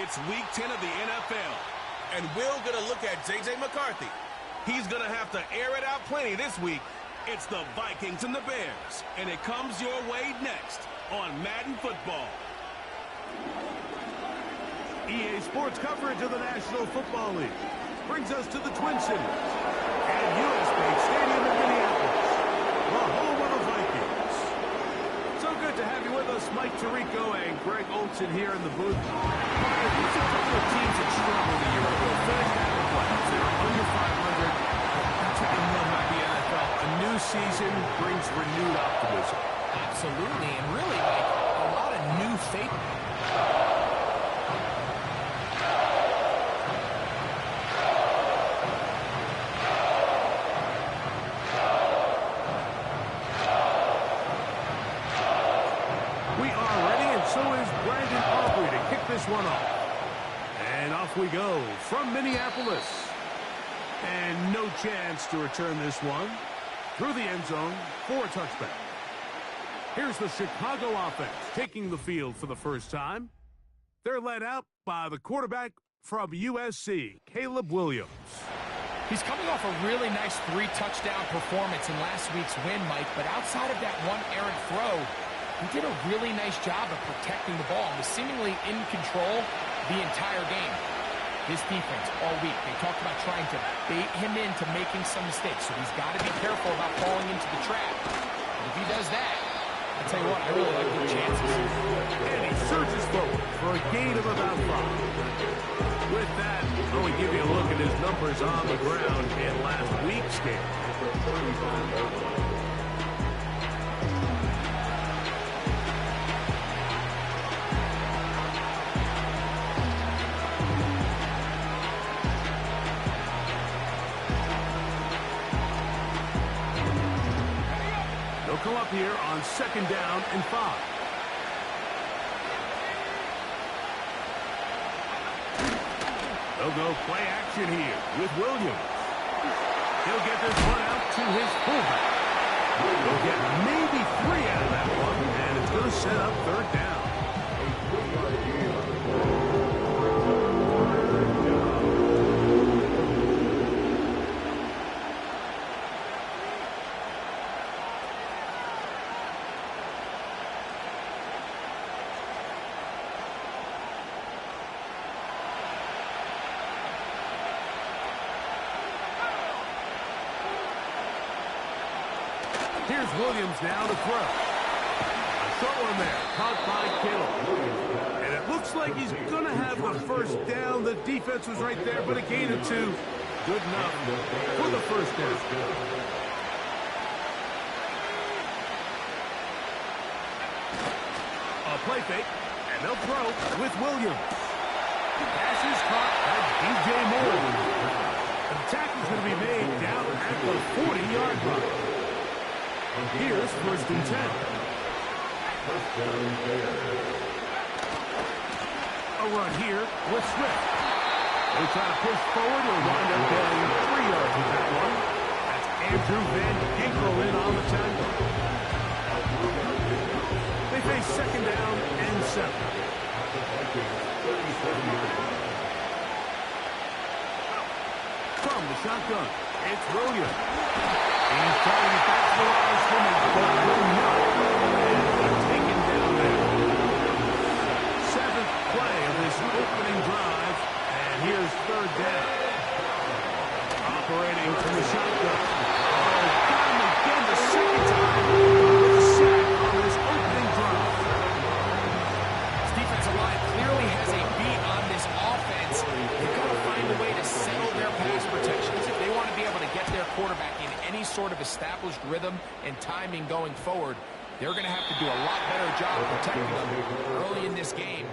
It's Week 10 of the NFL, and we're going to look at J.J. McCarthy. He's going to have to air it out plenty this week. It's the Vikings and the Bears, and it comes your way next on Madden Football. EA Sports coverage of the National Football League brings us to the Twin Cities and U.S. Bank Stadium in Minneapolis, the home of the Vikings. So good to have you with us, Mike Tirico and Greg Olson here in the booth. There's a couple of teams that struggled a year ago. Finished out the playoffs. They were under 500. That's what we love about the NFL. A new season brings renewed optimism. Absolutely, and really, like, a lot of new faith. This one off. And off we go from Minneapolis. And no chance to return this one through the end zone for a touchback. Here's the Chicago offense taking the field for the first time. They're led out by the quarterback from USC, Caleb Williams. He's coming off a really nice 3-touchdown performance in last week's win, Mike, but outside of that one errant throw, he did a really nice job of protecting the ball and was seemingly in control the entire game. His defense all week, they talked about trying to bait him into making some mistakes, so he's got to be careful about falling into the trap. But if he does that, I'll tell you what, I really like good chances. And he surges forward for a gain of about 5. With that, let me give you a look at his numbers on the ground in last week's game. Come up here on 2nd down and 5. They'll go play action here with Williams. He'll get this one out to his fullback. He'll get maybe 3 out of that one, and it's going to set up 3rd down. Here's Williams now to throw. A short one there, caught by Kittle. And it looks like he's going to have the first down. The defense was right there, but a gain of 2. Good enough for the first down. A play fake, and they'll throw with Williams. Pass is caught by DJ Moore. The tackle's going to be made down at the 40-yard line. Here's 1st and 10. A run here with Swift. They try to push forward and wind up getting 3 yards with that one. That's Andrew Van Ginkel in on the tackle. They face 2nd down and 7. From the shotgun, it's Williams. He's trying to back the line of scrimmage, but will not. And they're taken down there. 7th play of this opening drive, and here's 3rd down. Operating from the shotgun. Oh, got him again the 2nd time. With a sack on this opening drive. This defensive line clearly has a beat on this offense. They've got to find a way to settle their pass protections if they want to be able to get their quarterback in any sort of established rhythm and timing going forward. They're going to have to do a lot better job protecting them early in this game.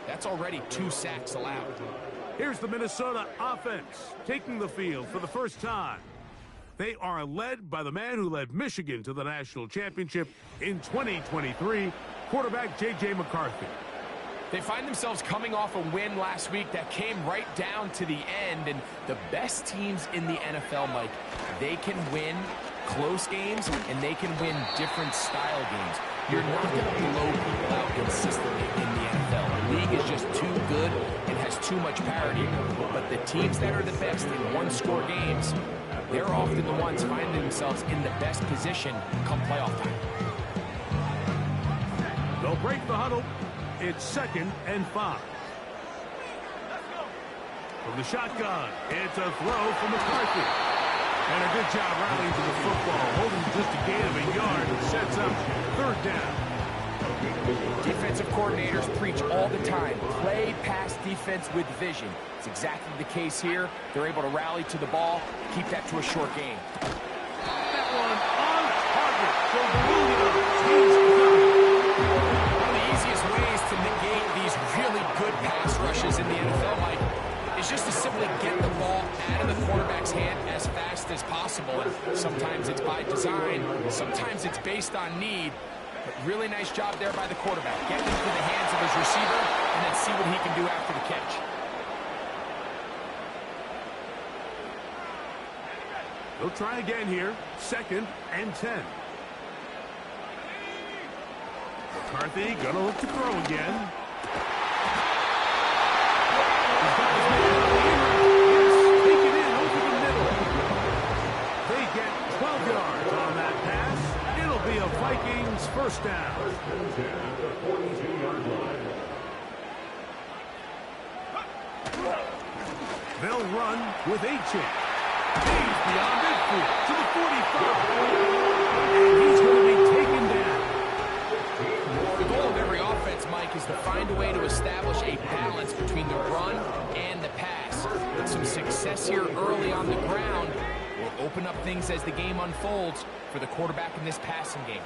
That's already 2 sacks allowed. Here's the Minnesota offense taking the field for the first time. They are led by the man who led Michigan to the national championship in 2023, quarterback J.J. McCarthy. They find themselves coming off a win last week that came right down to the end, and the best teams in the NFL, Mike, they can win close games and they can win different style games. You're not going to blow people out consistently in the NFL. The league is just too good and has too much parity. But the teams that are the best in one-score games, they're often the ones finding themselves in the best position come playoff time. They'll break the huddle. It's 2nd and 5. From the shotgun, it's a throw from McCarthy. And a good job rallying to the football, holding just a gain of a yard and sets up 3rd down. Defensive coordinators preach all the time, play pass defense with vision. It's exactly the case here. They're able to rally to the ball, keep that to a short game. That one on target for Williams. One of the easiest ways to negate these really good pass rushes in the NFL, Mike, is just to simply get the ball out of the quarterback's hand as fast as possible. And sometimes it's by design, sometimes it's based on need. But really nice job there by the quarterback. Get into the hands of his receiver and then see what he can do after the catch. They'll try again here. 2nd and 10. McCarthy gonna look to throw again. He's got his man on the inner. Yes, take it in over the middle. They get 12 yards on that pass. It'll be a Vikings 1st down. They'll run with H.A. He's beyond midfield to the 45. And he's going to be taken down. The goal of every offense, Mike, is to find a way to establish a balance between the run and the pass. With some success here early on the ground will open up things as the game unfolds for the quarterback in this passing game.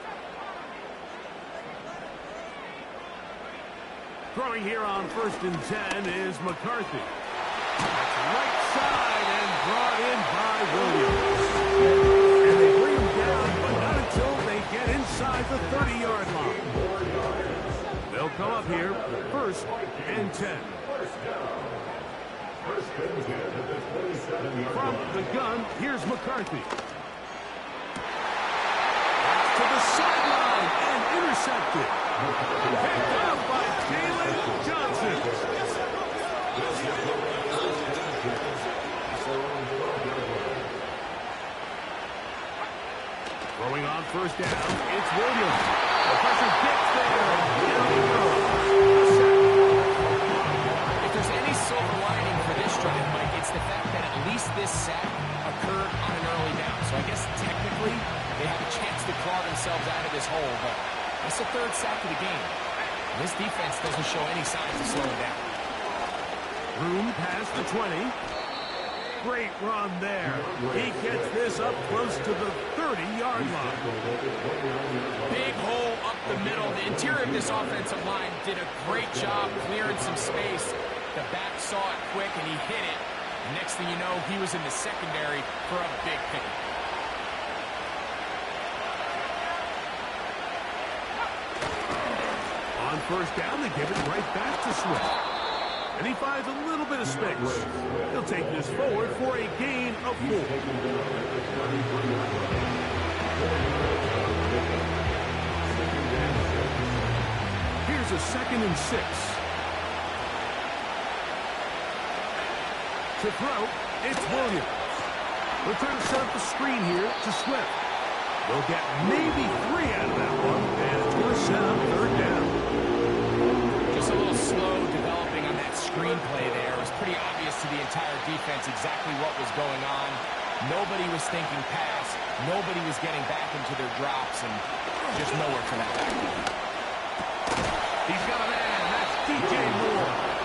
Throwing here on 1st and 10 is McCarthy. That's right side and brought in by Williams. And they bring him down, but not until they get inside the 30-yard line. They'll come up here, 1st and 10. From the gun, here's McCarthy. To the sideline and intercepted. Picked up by Jalen Johnson. Throwing on 1st down, it's Williams. The pressure gets there. Down he goes. If there's any silver lining for this drive, Mike, it's the fact that at least this sack occurred on an early down. So I guess technically they have a chance to claw themselves out of this hole, but it's the 3rd sack of the game. And this defense doesn't show any signs of slowing down. Room past the 20. Great run there. He gets this up close to the 30-yard line. Big hole up the middle. The interior of this offensive line did a great job clearing some space. The back saw it quick, and he hit it. And next thing you know, he was in the secondary for a big pick. On 1st down, they give it right back to Swift. And he finds a little bit of space. He'll take this forward for a gain of 4. Here's a 2nd and 6. To throw, it's Williams. They'll try to set up the screen here to Swift. They'll get maybe 3 out of that one, and it's going to set up 3rd down. Just a little slow developing on that screenplay there. It was pretty obvious to the entire defense exactly what was going on. Nobody was thinking pass. Nobody was getting back into their drops, and just nowhere for that back. He's got a man. That's DJ Moore.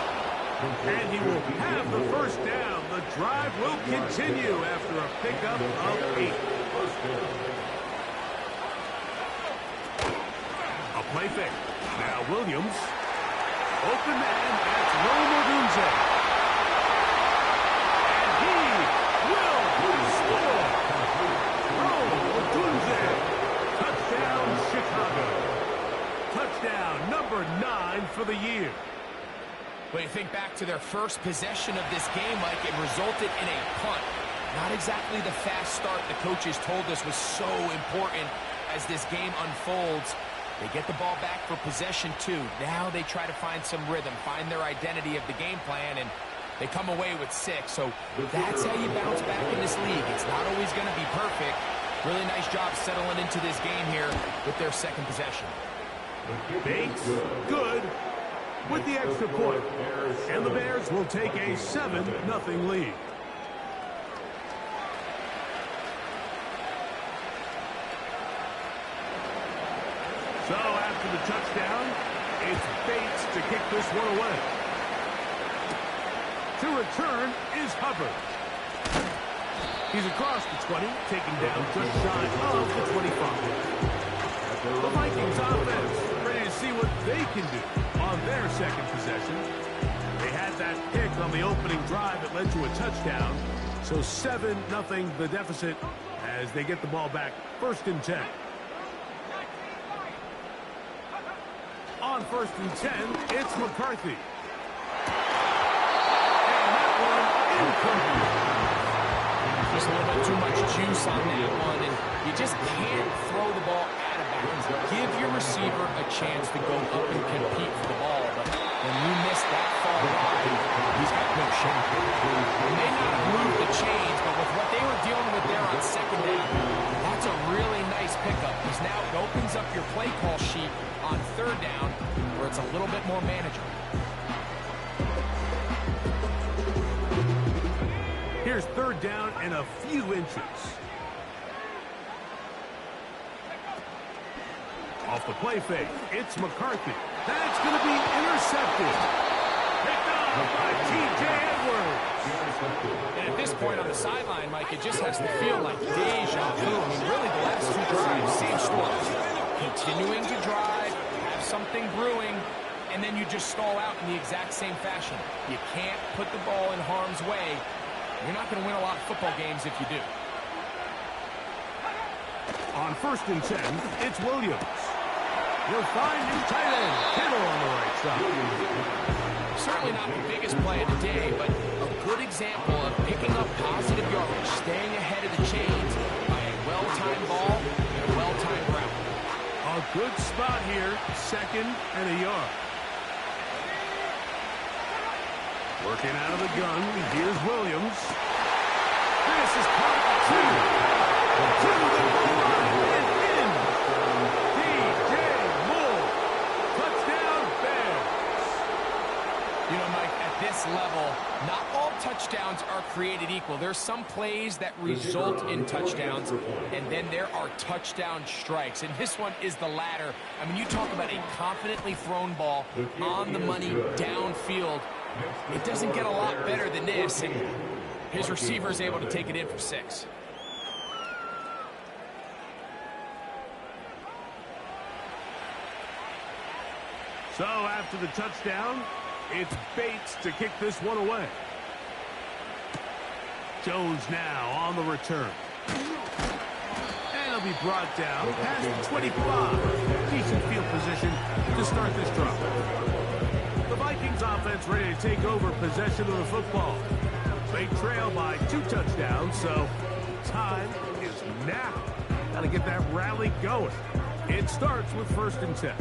And he will have the 1st down. The drive will continue after a pickup of 8. A play fake. Now Williams. Open man. That's Rome Odunze. And he will score. Rome Odunze. Touchdown, Chicago. Touchdown number 9 for the year. When you think back to their first possession of this game, Mike, it resulted in a punt. Not exactly the fast start the coaches told us was so important as this game unfolds. They get the ball back for possession 2. Now they try to find some rhythm, find their identity of the game plan, and they come away with 6. So that's how you bounce back in this league. It's not always going to be perfect. Really nice job settling into this game here with their second possession. Bates, good, with the extra point. And the Bears will take a 7-0 lead. So after the touchdown, it's Bates to kick this one away. To return is Hubbard. He's across the 20, taken down just shy of the 25. The Vikings offense ready to see what they can do on their second possession. They had that pick on the opening drive that led to a touchdown. So 7-0 the deficit as they get the ball back, 1st and 10. On 1st and 10, it's McCarthy. And that one incomplete. Just a little bit too much juice on that one, and you just can't throw the ball out of bounds. Give your receiver a chance to go up and compete for the ball, but when you miss that far wide, he's got no shot. They may not have moved the chains, but with what they were dealing with there on second down, that's a really nice pickup. Because now it opens up your play call sheet on 3rd down, where it's a little bit more manageable. Here's 3rd down and a few inches. Off the play fake, it's McCarthy. That's going to be intercepted. Picked off by T.J. Edwards. And at this point on the sideline, Mike, it just has to feel like deja vu. I mean, really, the last 2 drives, same story. Continuing to drive, have something brewing, and then you just stall out in the exact same fashion. You can't put the ball in harm's way. You're not going to win a lot of football games if you do. On 1st and 10, it's Williams. He'll find his tight end, Kittle on the right side. Certainly not the biggest play of the day, but a good example of picking up positive yardage, staying ahead of the chains by a well-timed ball and a well-timed route. A good spot here, 2nd and a yard. Working out of the gun, here's Williams. This is caught 2. To the goal line and in. D.J. Moore. Touchdown, Bears. You know, Mike, at this level, not all touchdowns are created equal. There's some plays that result in touchdowns, and then there are touchdown strikes. And this one is the latter. I mean, you talk about a confidently thrown ball on the money downfield. It doesn't get a lot better than this, and his receiver is able to take it in for 6. So after the touchdown, it's Bates to kick this one away. Jones now on the return. And he'll be brought down past the 25. Decent field position to start this drive. The Vikings offense ready to take over possession of the football. They trail by 2 touchdowns, so time is now. Got to get that rally going. It starts with 1st and 10.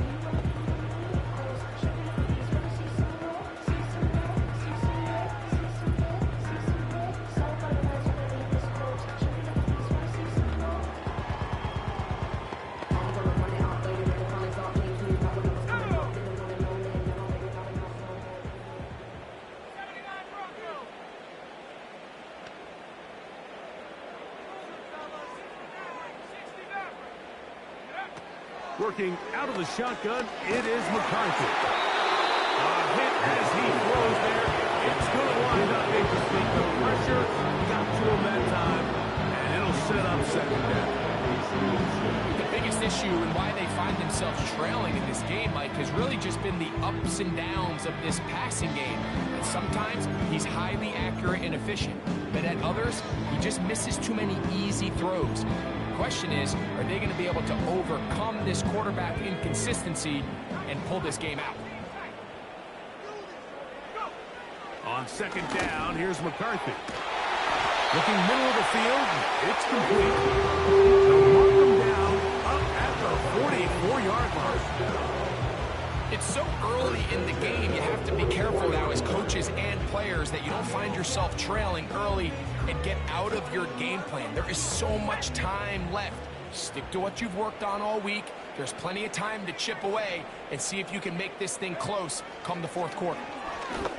Working out of the shotgun, it is McCarthy. A hit as he throws there. It's going to wind up incomplete. The pressure got to him that time, and it'll set up 2nd down. The biggest issue and why they find themselves trailing in this game, Mike, has really just been the ups and downs of this passing game. And sometimes he's highly accurate and efficient, but at others, he just misses too many easy throws. The question is, are they going to be able to overcome this quarterback inconsistency and pull this game out? On 2nd down, here's McCarthy. Looking middle of the field, it's complete. They'll mark him down up at the 44-yard mark. so much time left. Stick to what you've worked on all week. There's plenty of time to chip away and see if you can make this thing close come the fourth quarter. And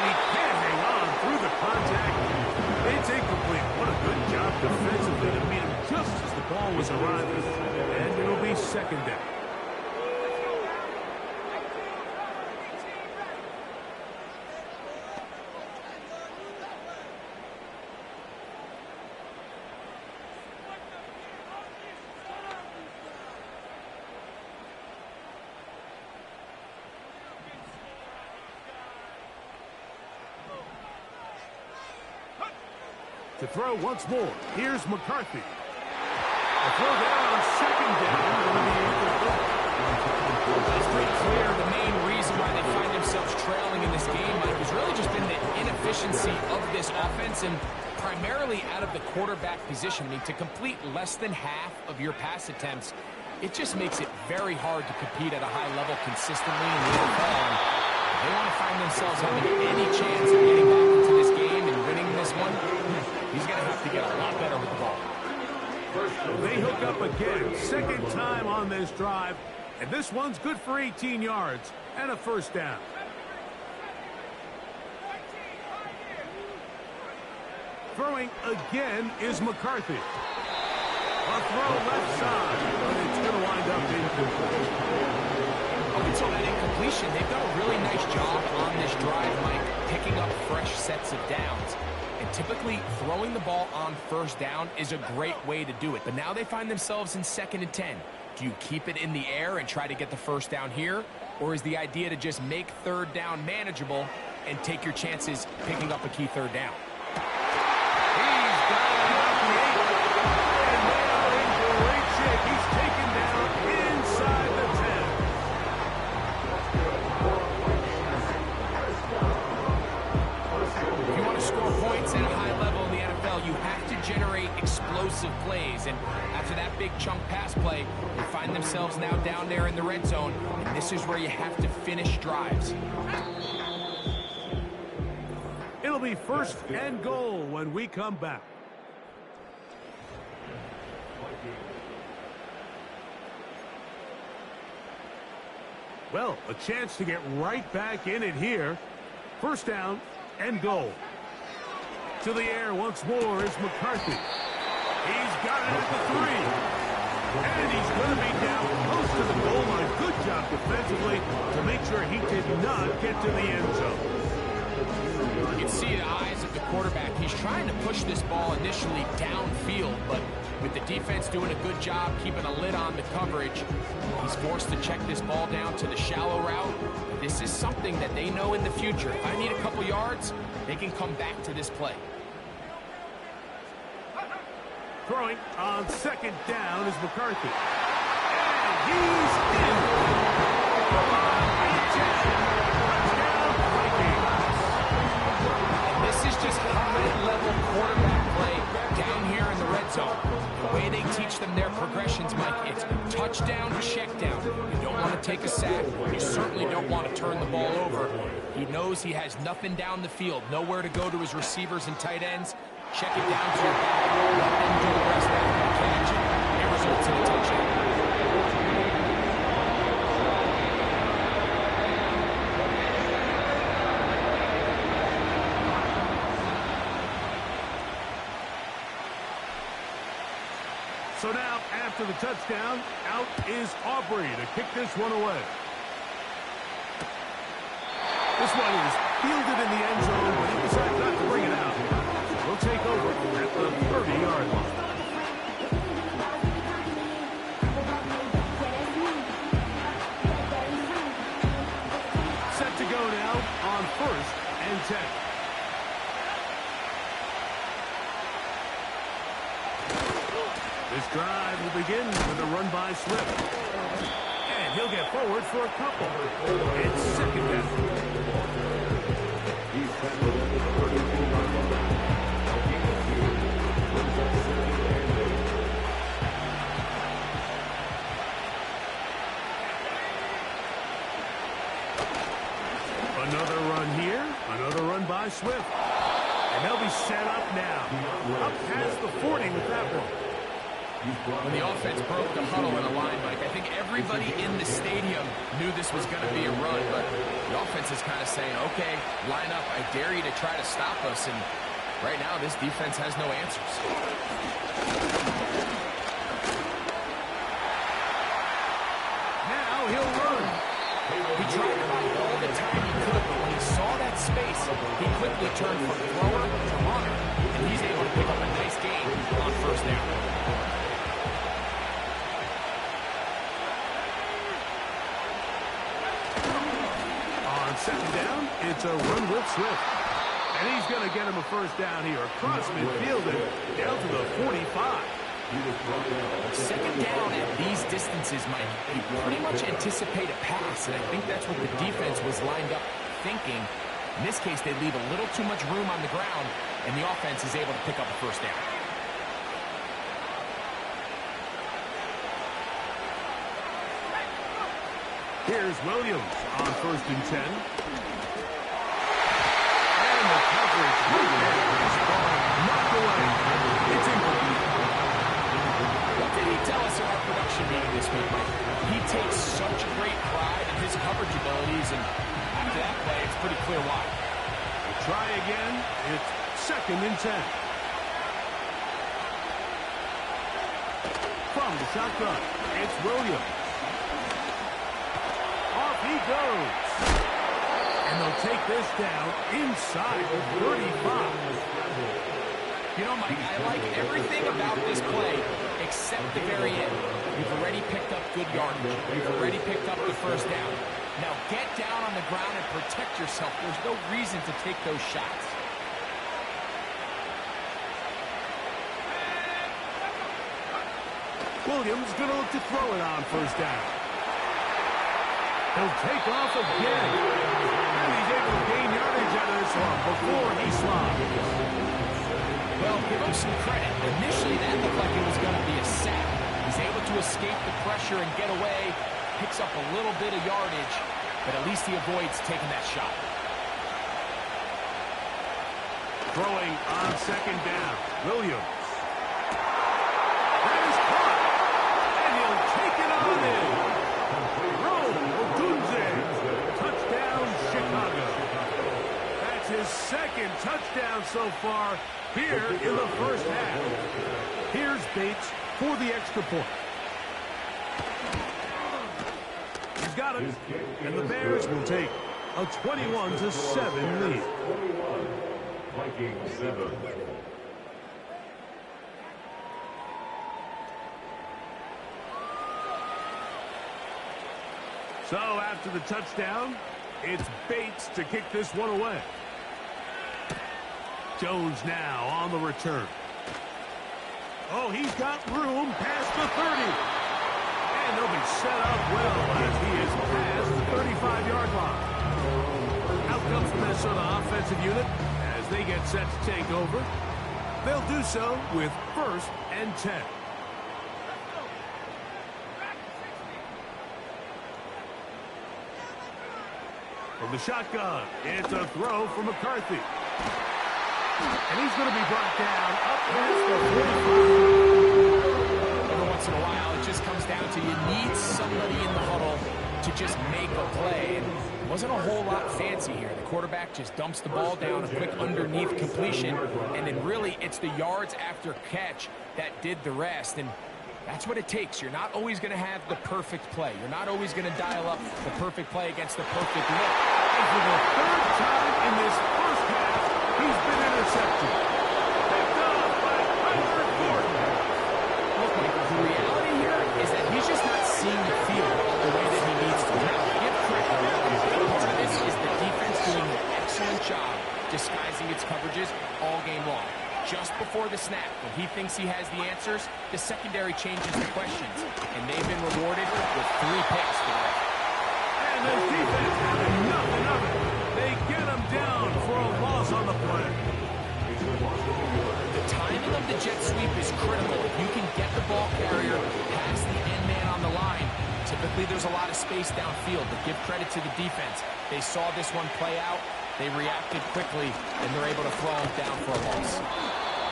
he can't hang on through the contact. It's incomplete. What a good job defensively to meet him just as the ball was arriving. And it'll be second down. To throw once more, here's McCarthy. A throw down on second down. It's pretty clear the main reason why they find themselves trailing in this game, Mike, has really just been the inefficiency of this offense and primarily out of the quarterback position. I mean, to complete less than half of your pass attempts, it just makes it very hard to compete at a high level consistently in the NFL. And they want to find themselves having any chance of getting back into this game and winning this one. He's going to have to get a lot better with the ball. They hook up again. Second time on this drive. And this one's good for 18 yards and a first down. Throwing again is McCarthy. A throw left side, but it's going to wind up incomplete. Up until that incompletion, they've done a really nice job on this drive, Mike, picking up fresh sets of downs. And typically, throwing the ball on first down is a great way to do it. But now they find themselves in 2nd and 10. Do you keep it in the air and try to get the first down here? Or is the idea to just make third down manageable and take your chances picking up a key third down? He's got it out the 8. And they are in great shape. He's taken down inside the 10. If you want to score points at a high level in the NFL, you have to generate explosive plays. And after that big chunk pass play, they find themselves now down there in the red zone. And this is where you have to finish drives. It'll be 1st and goal when we come back. Well, a chance to get right back in it here. 1st down and goal. To the air once more is McCarthy. He's got it at the 3. And he's going to be down close to the goal line. Good job defensively to make sure he did not get to the end zone. You can see the eyes of the quarterback. He's trying to push this ball initially downfield, but with the defense doing a good job keeping a lid on the coverage, he's forced to check this ball down to the shallow route. This is something that they know in the future. If I need a couple yards, they can come back to this play. Throwing on 2nd down is McCarthy. And he's in. Touchdown, Vikings. And this is just high-level quarterback play down here in the red zone. The way they teach them their progressions, Mike, it's touchdown, check down. You don't want to take a sack. You certainly don't want to turn the ball over. He knows he has nothing down the field, nowhere to go to his receivers and tight ends. Check it down to your back. Let them do the rest after the catch. It results in a touchdown. So now, after the touchdown, out is Aubrey to kick this one away. This one is fielded in the end zone, but he decided not to bring it out. We'll take over at the 30-yard line. Set to go now on 1st and 10. This drive will begin with a run by Swift. And he'll get forward for a couple. It's 2nd down. Another run here. Another run by Swift. And They'll be set up now. Up past the 40 with that one. When the offense broke the huddle in a line, Mike, I think everybody in the stadium knew this was going to be a run, but the offense is kind of saying, okay, line up. I dare you to try to stop us, and right now this defense has no answers. Now he'll run. He tried to run all the time he could, but when he saw that space, he quickly turned from thrower to runner, and he's able to pick up a nice gain on first down. Second down, it's a run with Swift. And he's going to get him a first down here. Across midfield and down to the 45. Second down at these distances, Mike, you pretty much anticipate a pass, and I think that's what the defense was lined up thinking. In this case, they leave a little too much room on the ground, and the offense is able to pick up a first down. Here's Williams on 1st and 10. And the coverage right there. This ball knocked away. It's incomplete. What did he tell us in our production meeting this week, Mike? He takes such great pride in his coverage abilities, and after that play, it's pretty clear why. We'll try again. It's 2nd and 10. From the shotgun, it's Williams. Off he goes. And they'll take this down inside the 35. You know, Mike, I like everything about this play except the very end. You've already picked up good yardage. You've already picked up the first down. Now get down on the ground and protect yourself. There's no reason to take those shots. Williams going to look to throw it on first down. He'll take off again. And he's able to gain yardage out of this one before he slides. Well, give him some credit. Initially, that looked like it was going to be a sack. He's able to escape the pressure and get away. Picks up a little bit of yardage, but at least he avoids taking that shot. Throwing on second down. Williams. That is caught. And he'll take it on in. Touchdown, Chicago. That's his second touchdown so far here in the first half. Here's Bates for the extra point. He's got it. And the Bears will take a 21-7 lead. Vikings 7. So after the touchdown, it's Bates to kick this one away. Jones now on the return. Oh, he's got room past the 30. And they'll be set up well as he is past the 35-yard line. Out comes the Minnesota offensive unit as they get set to take over. They'll do so with 1st and 10. From the shotgun, it's a throw from McCarthy. And he's going to be brought down up past the 45. Every once in a while, it just comes down to you need somebody in the huddle to just make a play. And it wasn't a whole lot fancy here. The quarterback just dumps the ball down, a quick underneath completion, and then really it's the yards after catch that did the rest. And that's what it takes. You're not always going to have the perfect play. You're not always going to dial up the perfect play against the perfect look. And for the 3rd time in this first half, he's been intercepted. Picked off by Kyler Gordon. Look, Mike, the reality here is that he's just not seeing the field the way that he needs to. Now, give credit. Part of this is the defense doing an excellent job disguising its coverages all game long. Just before the snap, when he thinks he has the answers, the secondary changes the questions, and they've been rewarded with 3 picks for that. And the defense having nothing of it. They get him down for a loss on the play. The timing of the jet sweep is critical. If you can get the ball carrier past the end man on the line, typically there's a lot of space downfield, but give credit to the defense. They saw this one play out, They reacted quickly, and they're able to throw him down for a loss.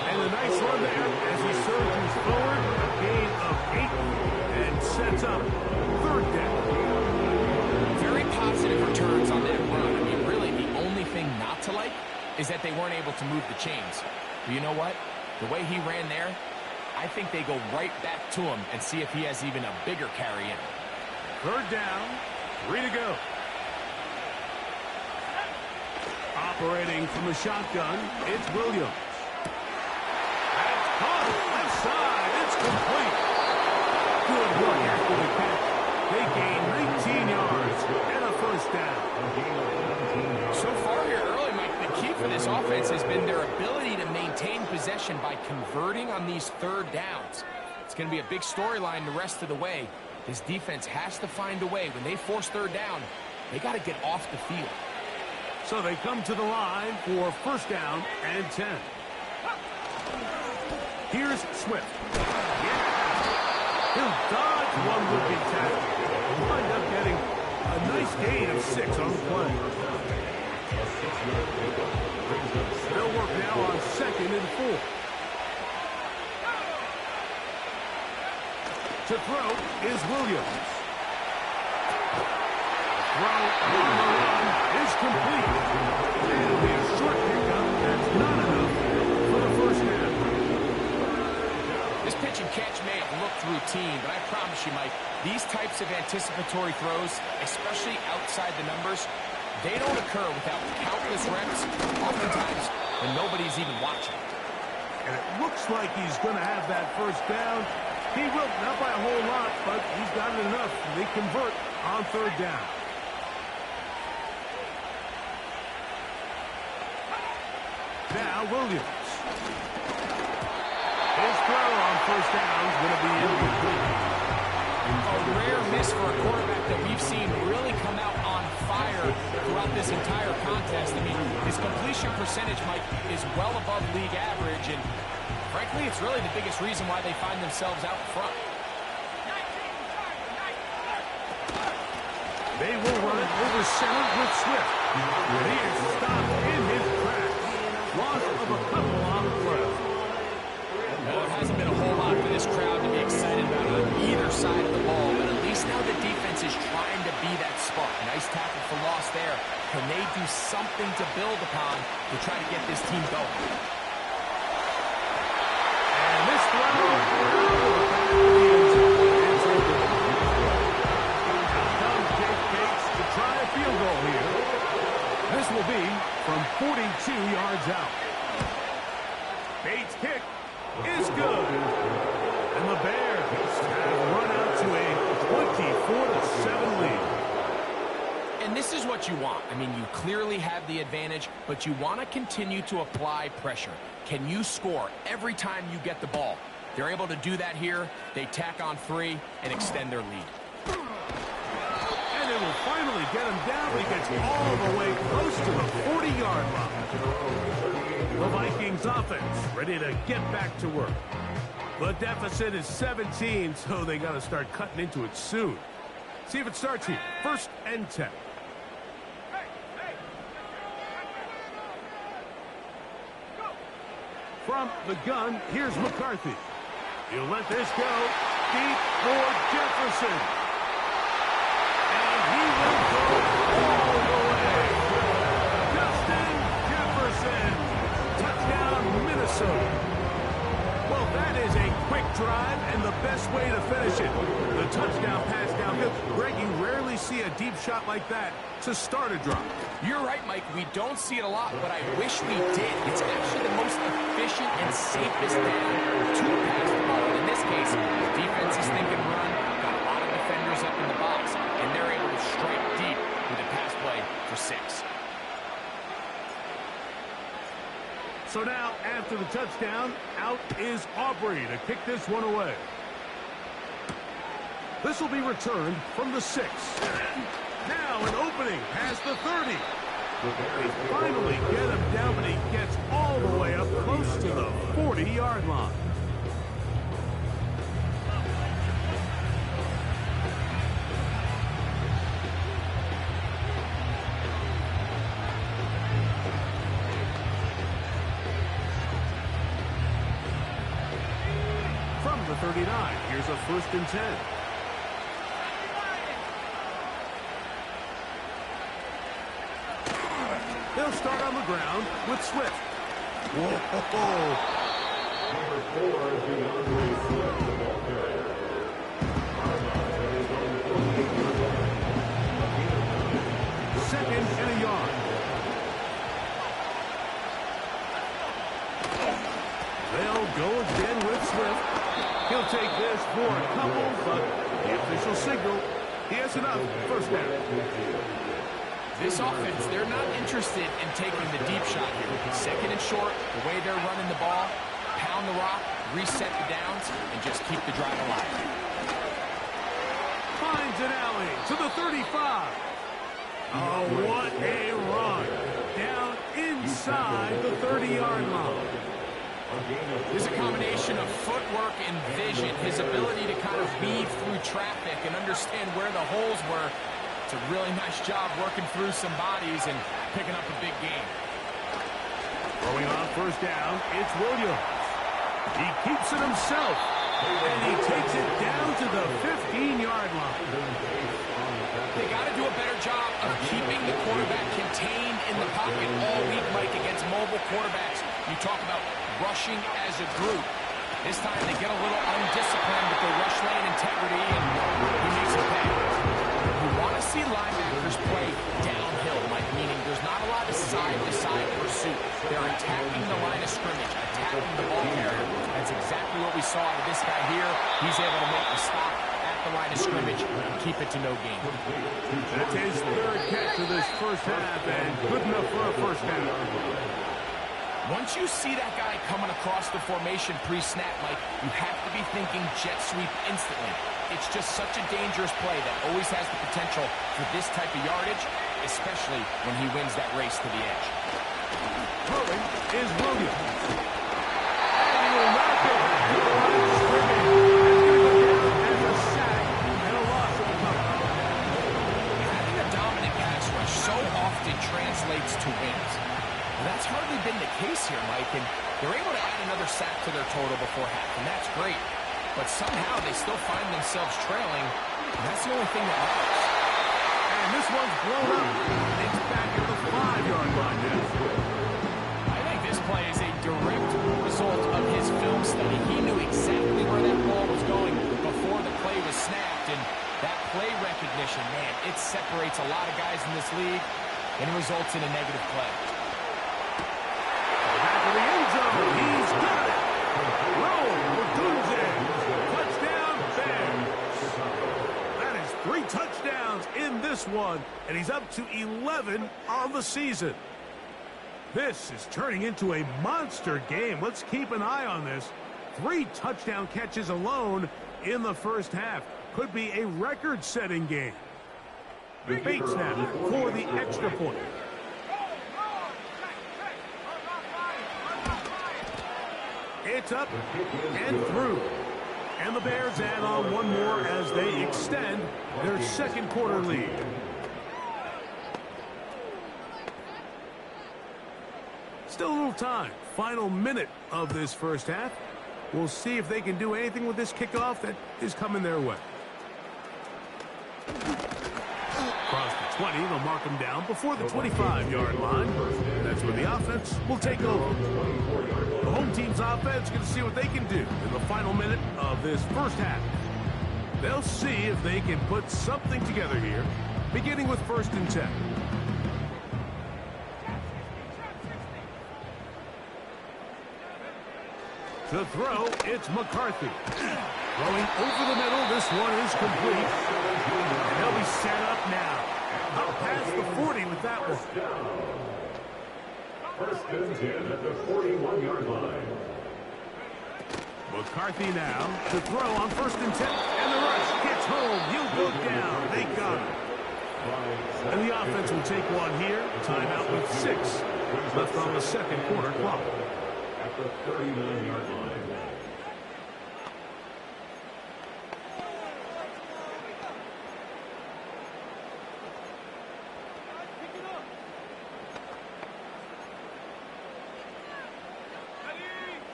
And a nice run there as he surges forward, a gain of 8, and sets up 3rd down. Very positive returns on that run. I mean, really, the only thing not to like is that they weren't able to move the chains. But you know what? The way he ran there, I think they go right back to him and see if he has even a bigger carry in. 3rd down, 3 to go. Operating from the shotgun, it's Williams. That's caught left side. It's complete. Good work after the catch. They gain 19 yards and a 1st down. So far here early, Mike, the key for this offense has been their ability to maintain possession by converting on these 3rd downs. It's going to be a big storyline the rest of the way. This defense has to find a way. When they force 3rd down, they got to get off the field. So they come to the line for 1st down and 10. Here's Swift. Yeah. He'll dodge one would-be tackle. Wind up getting a nice gain of 6 on the play. They'll work now on 2nd and 4. To throw is Williams. Throw on the run is complete. It'll be a short pickup. That's not enough for the 1st down. This pitch and catch may have looked routine, but I promise you, Mike, these types of anticipatory throws, especially outside the numbers, they don't occur without countless reps, oftentimes when nobody's even watching. And it looks like he's going to have that 1st down. He will, not by a whole lot, but he's got it enough. They convert on 3rd down. Now Williams. His throw on 1st down is going to be incomplete. A rare miss for a quarterback that we've seen really come out on fire throughout this entire contest. I mean, his completion percentage, Mike, is well above league average, and frankly, it's really the biggest reason why they find themselves out in front. They will run it over center with Swift. He is stopped in his tracks. Loss of a couple on the play. Well, there hasn't been a whole lot for this crowd to be excited about on either side of the ball, but at least now the defense is trying to be that spark. Nice tackle for loss there. Can they do something to build upon to try to get this team going? And this throw to try a field goal here. This will be from 42 yards out. Bates' kick is good. And the Bears have run out to a 24-7 lead. And this is what you want. I mean, you clearly have the advantage, but you want to continue to apply pressure. Can you score every time you get the ball? They're able to do that here. They tack on 3 and extend their lead. And it will finally get him down. He gets all the way close to the 40-yard line. The Vikings offense ready to get back to work. The deficit is 17, so they got to start cutting into it soon. See if it starts here. 1st and 10. From the gun, here's McCarthy. He'll let this go deep for Jefferson. And he will go all the way. Justin Jefferson. Touchdown, Minnesota. Well, that is a quick drive and the best way to finish it. The touchdown pass downfield. Greg, you rarely see a deep shot like that to start a drive. You're right, Mike. We don't see it a lot, but I wish we did. It's actually the most efficient and safest down to pass the ball. In this case, the defense is thinking run, got a lot of defenders up in the box, and they're able to strike deep with a pass play for 6. So now, after the touchdown, out is Aubrey to kick this one away. This will be returned from the 6. Now an opening past the 30. They finally get him down, but he gets all the way up close to the 40-yard line. 39. Here's a 1st and 10. They'll start on the ground with Swift. Whoa! Number 4 is DeAndre Swift, the ball carrier. Second and a yard. They'll go again with Swift. He'll take this for a couple, but the official signal, he has enough. First down. This offense, they're not interested in taking the deep shot here. Second and short, the way they're running the ball, pound the rock, reset the downs, and just keep the drive alive. Finds an alley to the 35. Oh, what a run. Down inside the 30-yard line. There's a combination of footwork and vision, his ability to kind of weave through traffic and understand where the holes were. It's a really nice job working through some bodies and picking up a big game. Throwing on first down, it's Williams. He keeps it himself, and he takes it down to the 15-yard line. They got to do a better job of keeping the quarterback contained in the pocket all week, Mike, against mobile quarterbacks. You talk about rushing as a group. This time they get a little undisciplined with their rush lane integrity, and he makes it pay. You want to see linebackers play downhill, Mike, meaning there's not a lot of side-to-side pursuit. They're attacking the line of scrimmage, attacking the ball carrier. That's exactly what we saw out of this guy here. He's able to make the stop at the line of scrimmage and keep it to no gain. That's his 3rd catch of this first half, and good enough for a first down. Once you see that guy coming across the formation pre-snap, Mike, you have to be thinking jet sweep instantly. It's just such a dangerous play that always has the potential for this type of yardage, especially when he wins that race to the edge. Throwing is Williams. And he will not go back to the line of scrimmage. That's going to go down as a sack and a loss of a touchdown. Having a dominant pass rush so often translates to wins. That's hardly been the case here, Mike, and they're able to add another sack to their total before half, and that's great. But somehow they still find themselves trailing, and that's the only thing that matters. And this one's blown up. It's back at the 5-yard line now. I think this play is a direct result of his film study. He knew exactly where that ball was going before the play was snapped, and that play recognition, man, it separates a lot of guys in this league, and it results in a negative play. Back of the end zone. He's got it. Roll for Dunze. Touchdown, Bears. That is 3 touchdowns in this one, and he's up to 11 on the season. This is turning into a monster game. Let's keep an eye on this. 3 touchdown catches alone in the first half. Could be a record-setting game. The bait snap for the extra point. It's up and through. And the Bears add on one more as they extend their 2nd quarter lead. Still a little time. Final minute of this first half. We'll see if they can do anything with this kickoff that is coming their way. Across the 20, they'll mark them down before the 25-yard line. That's where the offense will take over. The home team's offense going to see what they can do in the final minute of this first half. They'll see if they can put something together here, beginning with 1st and 10. To throw, it's McCarthy. Throwing over the middle, this one is complete. And they'll be set up now. Up past the 40 with that one. 1st and 10 at the 41-yard line. McCarthy now to throw on 1st and 10. And the rush gets home. He'll go down. They got him. And the offense will take one here. Timeout with 6 left on the 2nd quarter clock. At the 39-yard line.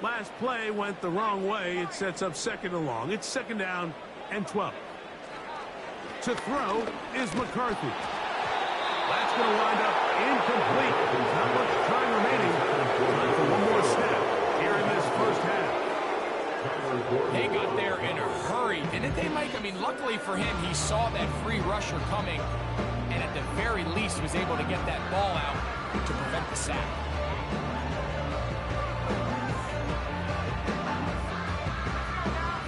Last play went the wrong way. It sets up second and long. It's second down and 12. To throw is McCarthy. That's going to wind up incomplete. Not much time remaining. Time for one more snap here in this first half. They got there in a hurry, didn't they, Mike? I mean, luckily for him, he saw that free rusher coming, and at the very least was able to get that ball out to prevent the sack.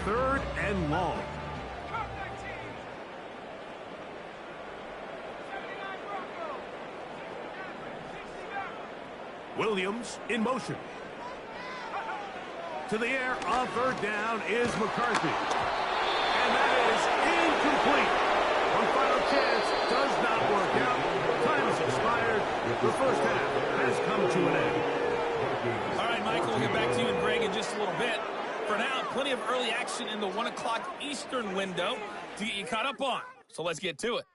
Third and long. Williams in motion. To the air on third down is McCarthy. And that is incomplete. One final chance does not work out. Time has expired. The first half has come to an end. All right, Michael, we'll get back to you and Greg in just a little bit. For now, plenty of early action in the 1 o'clock Eastern window to get you caught up on. So let's get to it.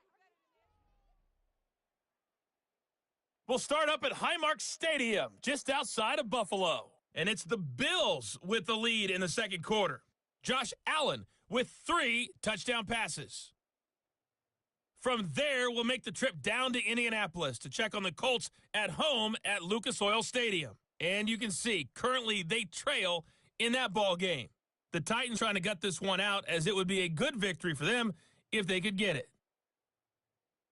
We'll start up at Highmark Stadium, just outside of Buffalo. And it's the Bills with the lead in the second quarter. Josh Allen with 3 touchdown passes. From there, we'll make the trip down to Indianapolis to check on the Colts at home at Lucas Oil Stadium. And you can see, currently they trail in that ball game. The Titans trying to gut this one out, as it would be a good victory for them if they could get it.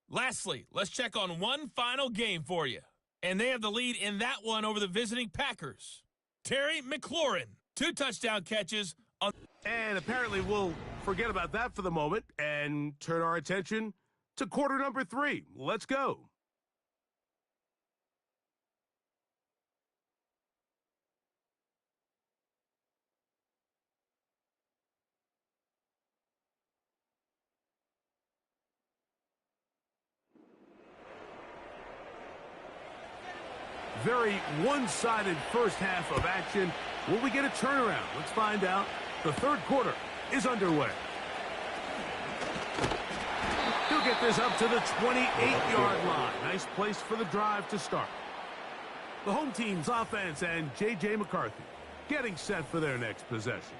Lastly, let's check on one final game for you. And they have the lead in that one over the visiting Packers. Terry McLaurin, 2 touchdown catches on. And apparently we'll forget about that for the moment and turn our attention to quarter number 3. Let's go. Very one-sided first half of action. Will we get a turnaround? Let's find out. The third quarter is underway. He'll get this up to the 28-yard line. Nice place for the drive to start. The home team's offense and J.J. McCarthy getting set for their next possession.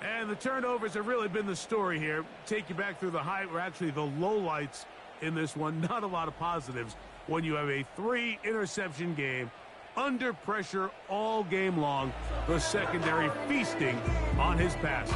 And the turnovers have really been the story here. Take you back through the actually the lowlights in this one. Not a lot of positives when you have a 3-interception game under pressure all game long. The secondary feasting on his passes.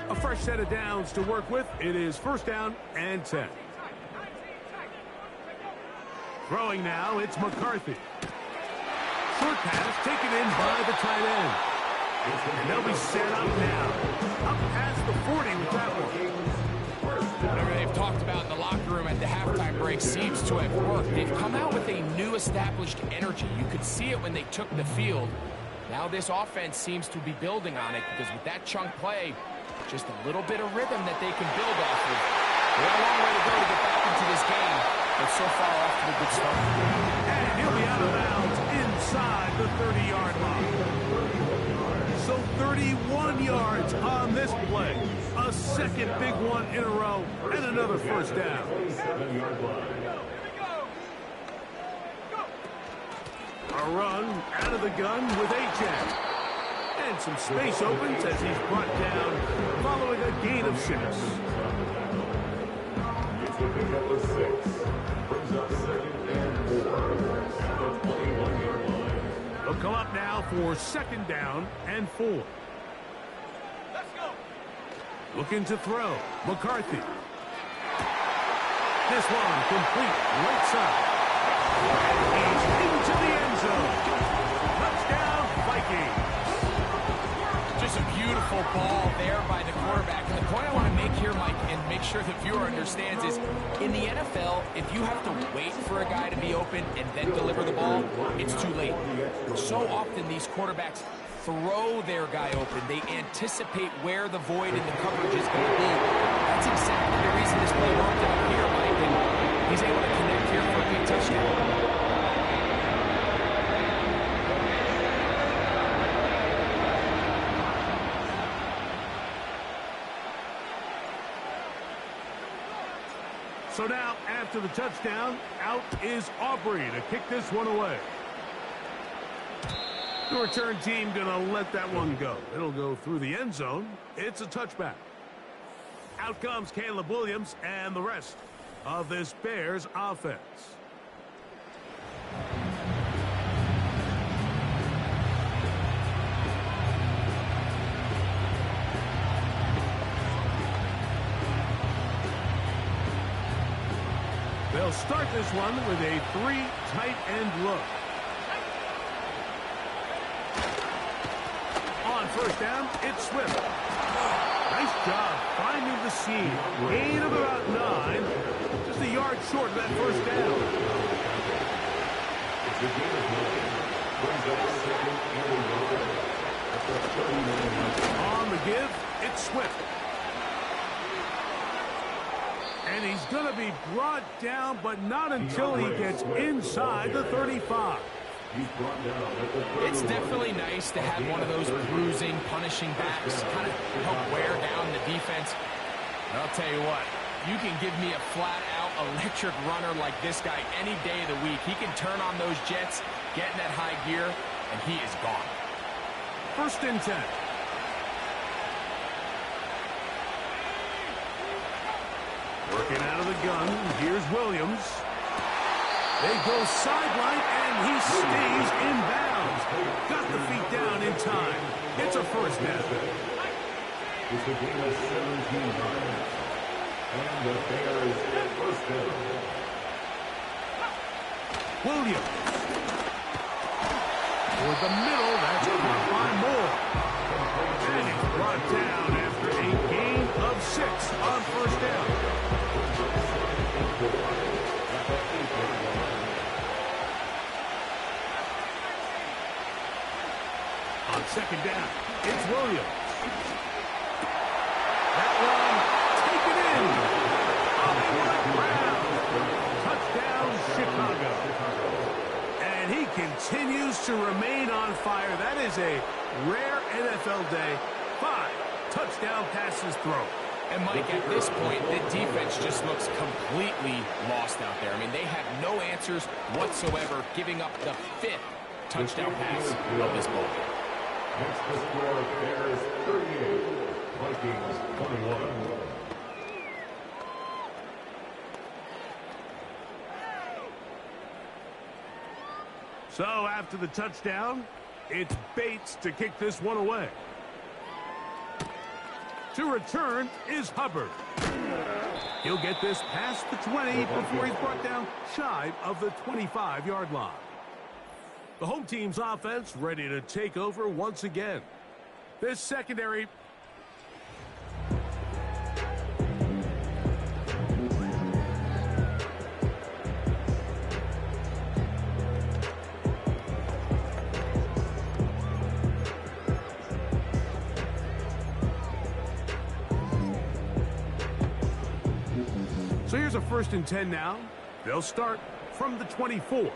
A fresh set of downs to work with. It is first down and 10. Throwing now, it's McCarthy. Short pass taken in by the tight end. And they'll be set up now. Up past the 40 with that one. Whatever they've talked about in the locker room at the halftime break seems to have worked. They've come out with a new established energy. You could see it when they took the field. Now this offense seems to be building on it, because with that chunk play, just a little bit of rhythm that they can build off of. They have a long way to go to get back into this game, but so far off to a good start. And he'll be out of bounds inside the 30-yard line. So 31 yards on this play. A second big one in a row, and another first down. 27-yard line. A run out of the gun with Achan. And some space opens as he's brought down following a gain of 6. It's the pickup of 6. Brings up 2nd and 4 at the 21-yard line. They'll come up now for 2nd down and 4. Let's go. Looking to throw. McCarthy. This one complete right side. And he's into the end zone. Touchdown, Vikings. Just a beautiful ball there by the quarterback. And the point I want to make here, Mike, and make sure the viewer understands is, in the NFL, if you have to wait for a guy to be open and then deliver the ball, it's too late. So often these quarterbacks throw their guy open. They anticipate where the void in the coverage is going to be. That's exactly the reason this play worked out here, Mike, and he's able to connect here for a big touchdown. So now, after the touchdown, out is Aubrey to kick this one away. The return team going to let that one go. It'll go through the end zone. It's a touchback. Out comes Caleb Williams and the rest of this Bears offense. They'll start this one with a 3 tight end look. On first down, it's Swift. Nice job finding the seam. Gain of about 9. Just a yard short of that first down. It's the game of 9. Brings up 2nd and 1. At the 39-yard line. On the give, it's Swift. And he's going to be brought down, but not until he gets inside the 35. It's definitely nice to have one of those bruising, punishing backs kind of help wear down the defense. And I'll tell you what, you can give me a flat-out electric runner like this guy any day of the week. He can turn on those jets, get in that high gear, and he is gone. 1st and 10. Working out of the gun, here's Williams. They go sideline, and he stays in bounds. Got the feet down in time. It's a first down. It's a game of 17 yards. And the Bears at first down. Williams. Toward the middle, that's caught by Moore. And he's brought down after a gain of 6 on first down. On 2nd down, it's Williams. That one taken in. Touchdown, Chicago. And he continues to remain on fire. That is a rare NFL day. 5 touchdown passes thrown. And, Mike, at this point, the defense just looks completely lost out there. I mean, they have no answers whatsoever, giving up the 5th touchdown pass of this ball. Next the score, Bears 38, Vikings 21. So after the touchdown, it's Bates to kick this one away. To return is Hubbard. He'll get this past the 20 before he's brought down shy of the 25-yard line. The home team's offense ready to take over once again. This secondary. So here's a 1st and 10 now. They'll start from the 24.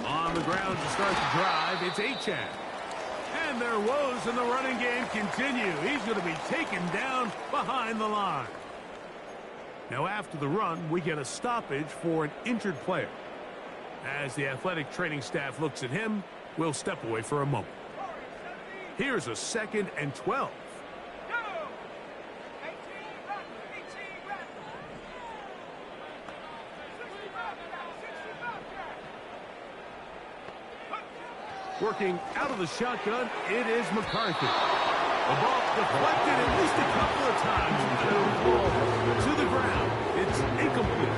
On the ground to start the drive, it's Achan. And their woes in the running game continue. He's going to be taken down behind the line. Now after the run, we get a stoppage for an injured player. As the athletic training staff looks at him, we'll step away for a moment. Here's a 2nd and 12. Working out of the shotgun, it is McCarthy. The ball deflected at least a couple of times. And it'll fall to the ground. It's incomplete.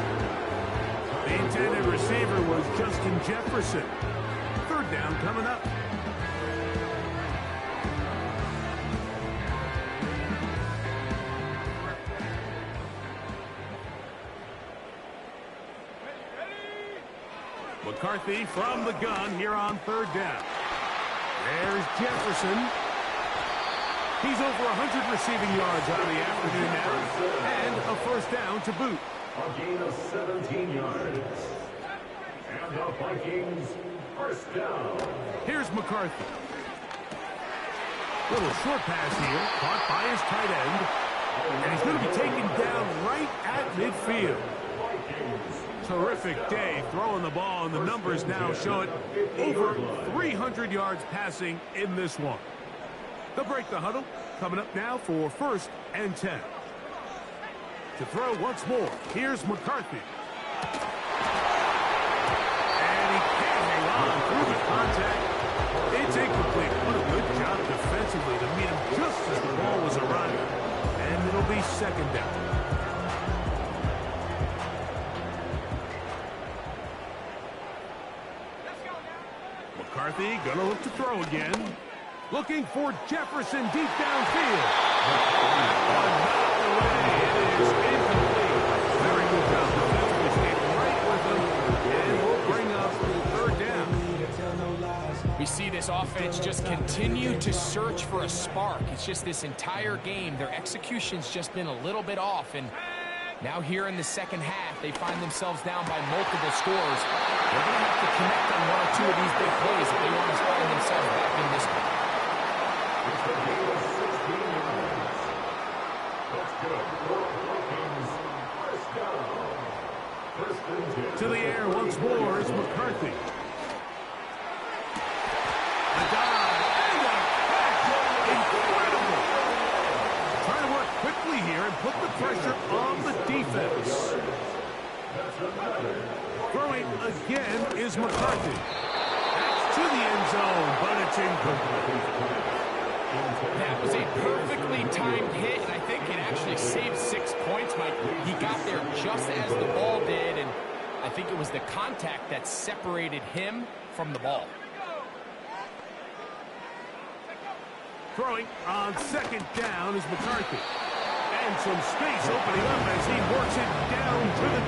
The intended receiver was Justin Jefferson. 3rd down coming up. McCarthy from the gun here on 3rd down. There's Jefferson. He's over 100 receiving yards on the afternoon now. And a 1st down to boot. A gain of 17 yards. And the Vikings 1st down. Here's McCarthy. Little short pass here, caught by his tight end. And he's going to be taken down right at midfield. Terrific day throwing the ball, and the numbers now show it over 300 yards passing in this one. They'll break the huddle. Coming up now for 1st and 10. To throw once more, here's McCarthy. And he can't hang on through the contact. It's incomplete. What a good job defensively to meet him just as the ball was arriving. And it'll be 2nd down. McCarthy gonna look to throw again. Looking for Jefferson deep downfield. Knocked away. It is incomplete. Very good job defensively. Stayed right with him. And we'll bring up 3rd down. We see this offense just continue to search for a spark. It's just this entire game, their execution's just been a little bit off. And now here in the 2nd half, they find themselves down by multiple scores. They're going to have to connect on 1 or 2 of these big plays if they want to find themselves back in this one. It's a gain of 16 yards. That's good. Vikings 1st down. 1st and 10. To the air once more is McCarthy. A dive and a catch. Incredible. Trying to work quickly here and put the pressure on the defense. Throwing again is McCarthy. That's to the end zone, but it's incomplete. That was a perfectly timed hit, and I think it actually saved 6 points, Mike. He got there just as the ball did, and I think it was the contact that separated him from the ball. Throwing on 2nd down is McCarthy. And some space opening up as he works it down to the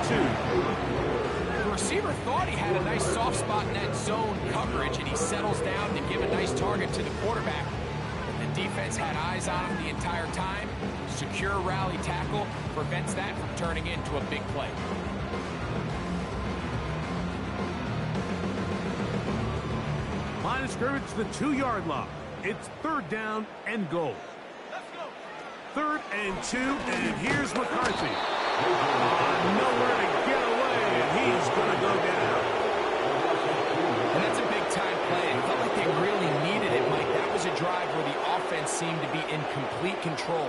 2. The receiver thought he had a nice soft spot in that zone coverage, and he settles down to give a nice target to the quarterback. The defense had eyes on him the entire time. Secure rally tackle prevents that from turning into a big play. Line of scrimmage to the 2-yard line. It's 3rd down and goal. 3rd and 2, and here's McCarthy. Nowhere to get away, and he's going to go down. And that's a big-time play. It felt like they really needed it, Mike. That was a drive where the offense seemed to be in complete control.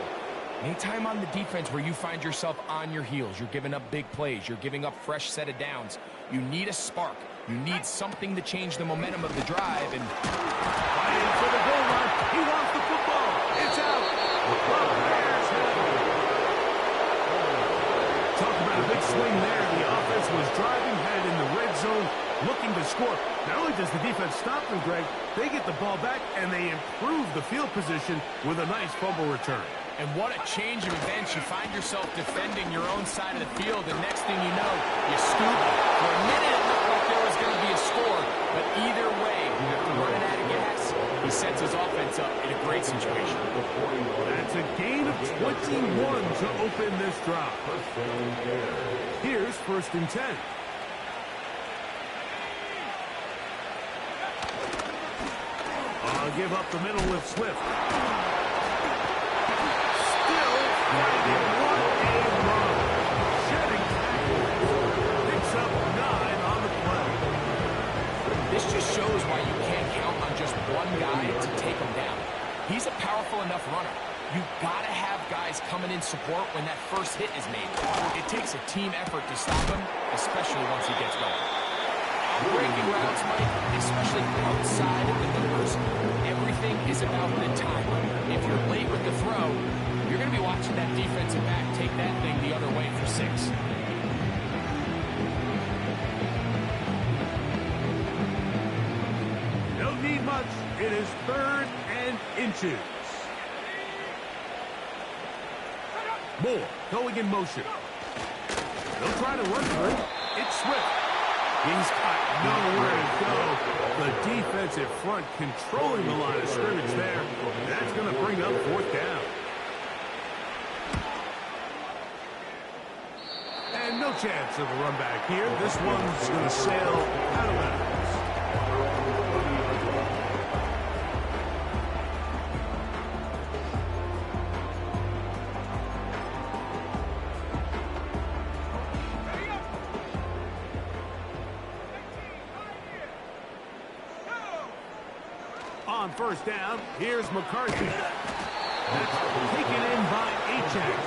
Anytime on the defense where you find yourself on your heels, you're giving up big plays, you're giving up fresh set of downs, you need a spark. You need something to change the momentum of the drive, and fighting for the goal line. He wants the football. It's out. Talk about a big swing there. The offense was driving, headed in the red zone, looking to score. Not only does the defense stop them, Greg, they get the ball back, and they improve the field position with a nice fumble return. And what a change of events. You find yourself defending your own side of the field, and next thing you know, you scoop. For a minute, it looked like there was going to be a score, but either way, after running out of gas, he sets his offense up in a great situation. That's a gain of 21 to open this drive. Here's 1st and 10. give up the middle with Swift. Still fighting. What a run. Shedding tackles. Picks up 9 on the play. This just shows why you can't count on just one guy to take him down. He's a powerful enough runner. You've got to have guys coming in support when that first hit is made. It takes a team effort to stop him, especially once he gets going. Breaking routes, Mike, especially outside of the numbers, everything is about the time. If you're late with the throw, you're going to be watching that defensive back take that thing the other way for 6. Don't need much. It is 3rd and inches. Moore going in motion. They'll try to run through. It's Swift. He's got nowhere to go. The defensive front controlling the line of scrimmage there. That's going to bring up 4th down. And no chance of a run back here. This one's going to sail out of bounds. On 1st down, here's McCarthy. That's taken in by Achek.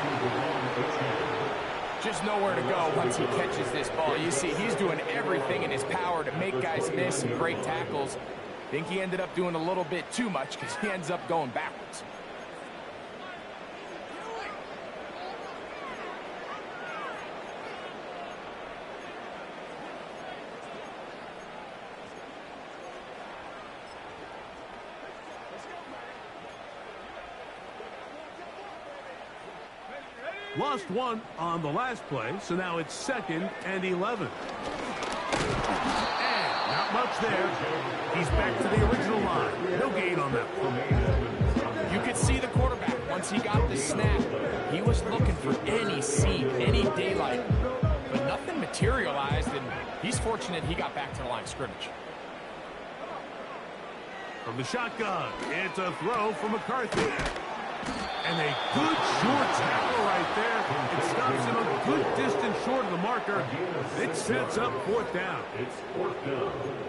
Just nowhere to go once he catches this ball. You see, he's doing everything in his power to make guys miss and break tackles. Think he ended up doing a little bit too much because he ends up going backwards. Lost 1 on the last play, so now it's 2nd and 11. And not much there. He's back to the original line. No gain on that one. You could see the quarterback, once he got the snap, he was looking for any seam, any daylight, but nothing materialized, and he's fortunate he got back to the line of scrimmage. From the shotgun, it's a throw for McCarthy. And a good short tackle right there. It stops him a good distance short of the marker. It sets up 4th down.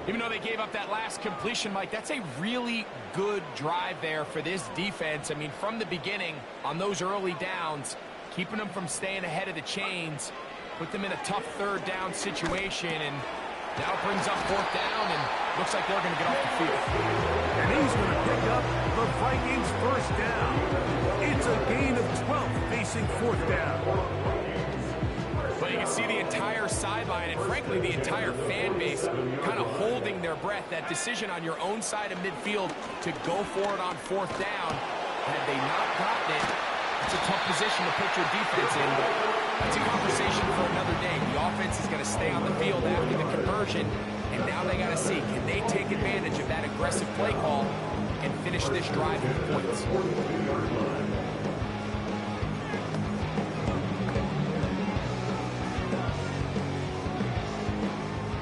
Even though they gave up that last completion, Mike, that's a really good drive there for this defense. I mean, from the beginning, on those early downs, keeping them from staying ahead of the chains, put them in a tough 3rd down situation, and now it brings up 4th down, and looks like they're going to get off the field. And he's going to pick up the Vikings' 1st down. It's a gain of 12 facing 4th down. But you can see the entire sideline and, frankly, the entire fan base kind of holding their breath. That decision on your own side of midfield to go for it on 4th down, had they not gotten it, it's a tough position to put your defense in, but that's a conversation for another day. The offense is going to stay on the field after the conversion, and now they got to see, can they take advantage of that aggressive play call and finish this drive with points?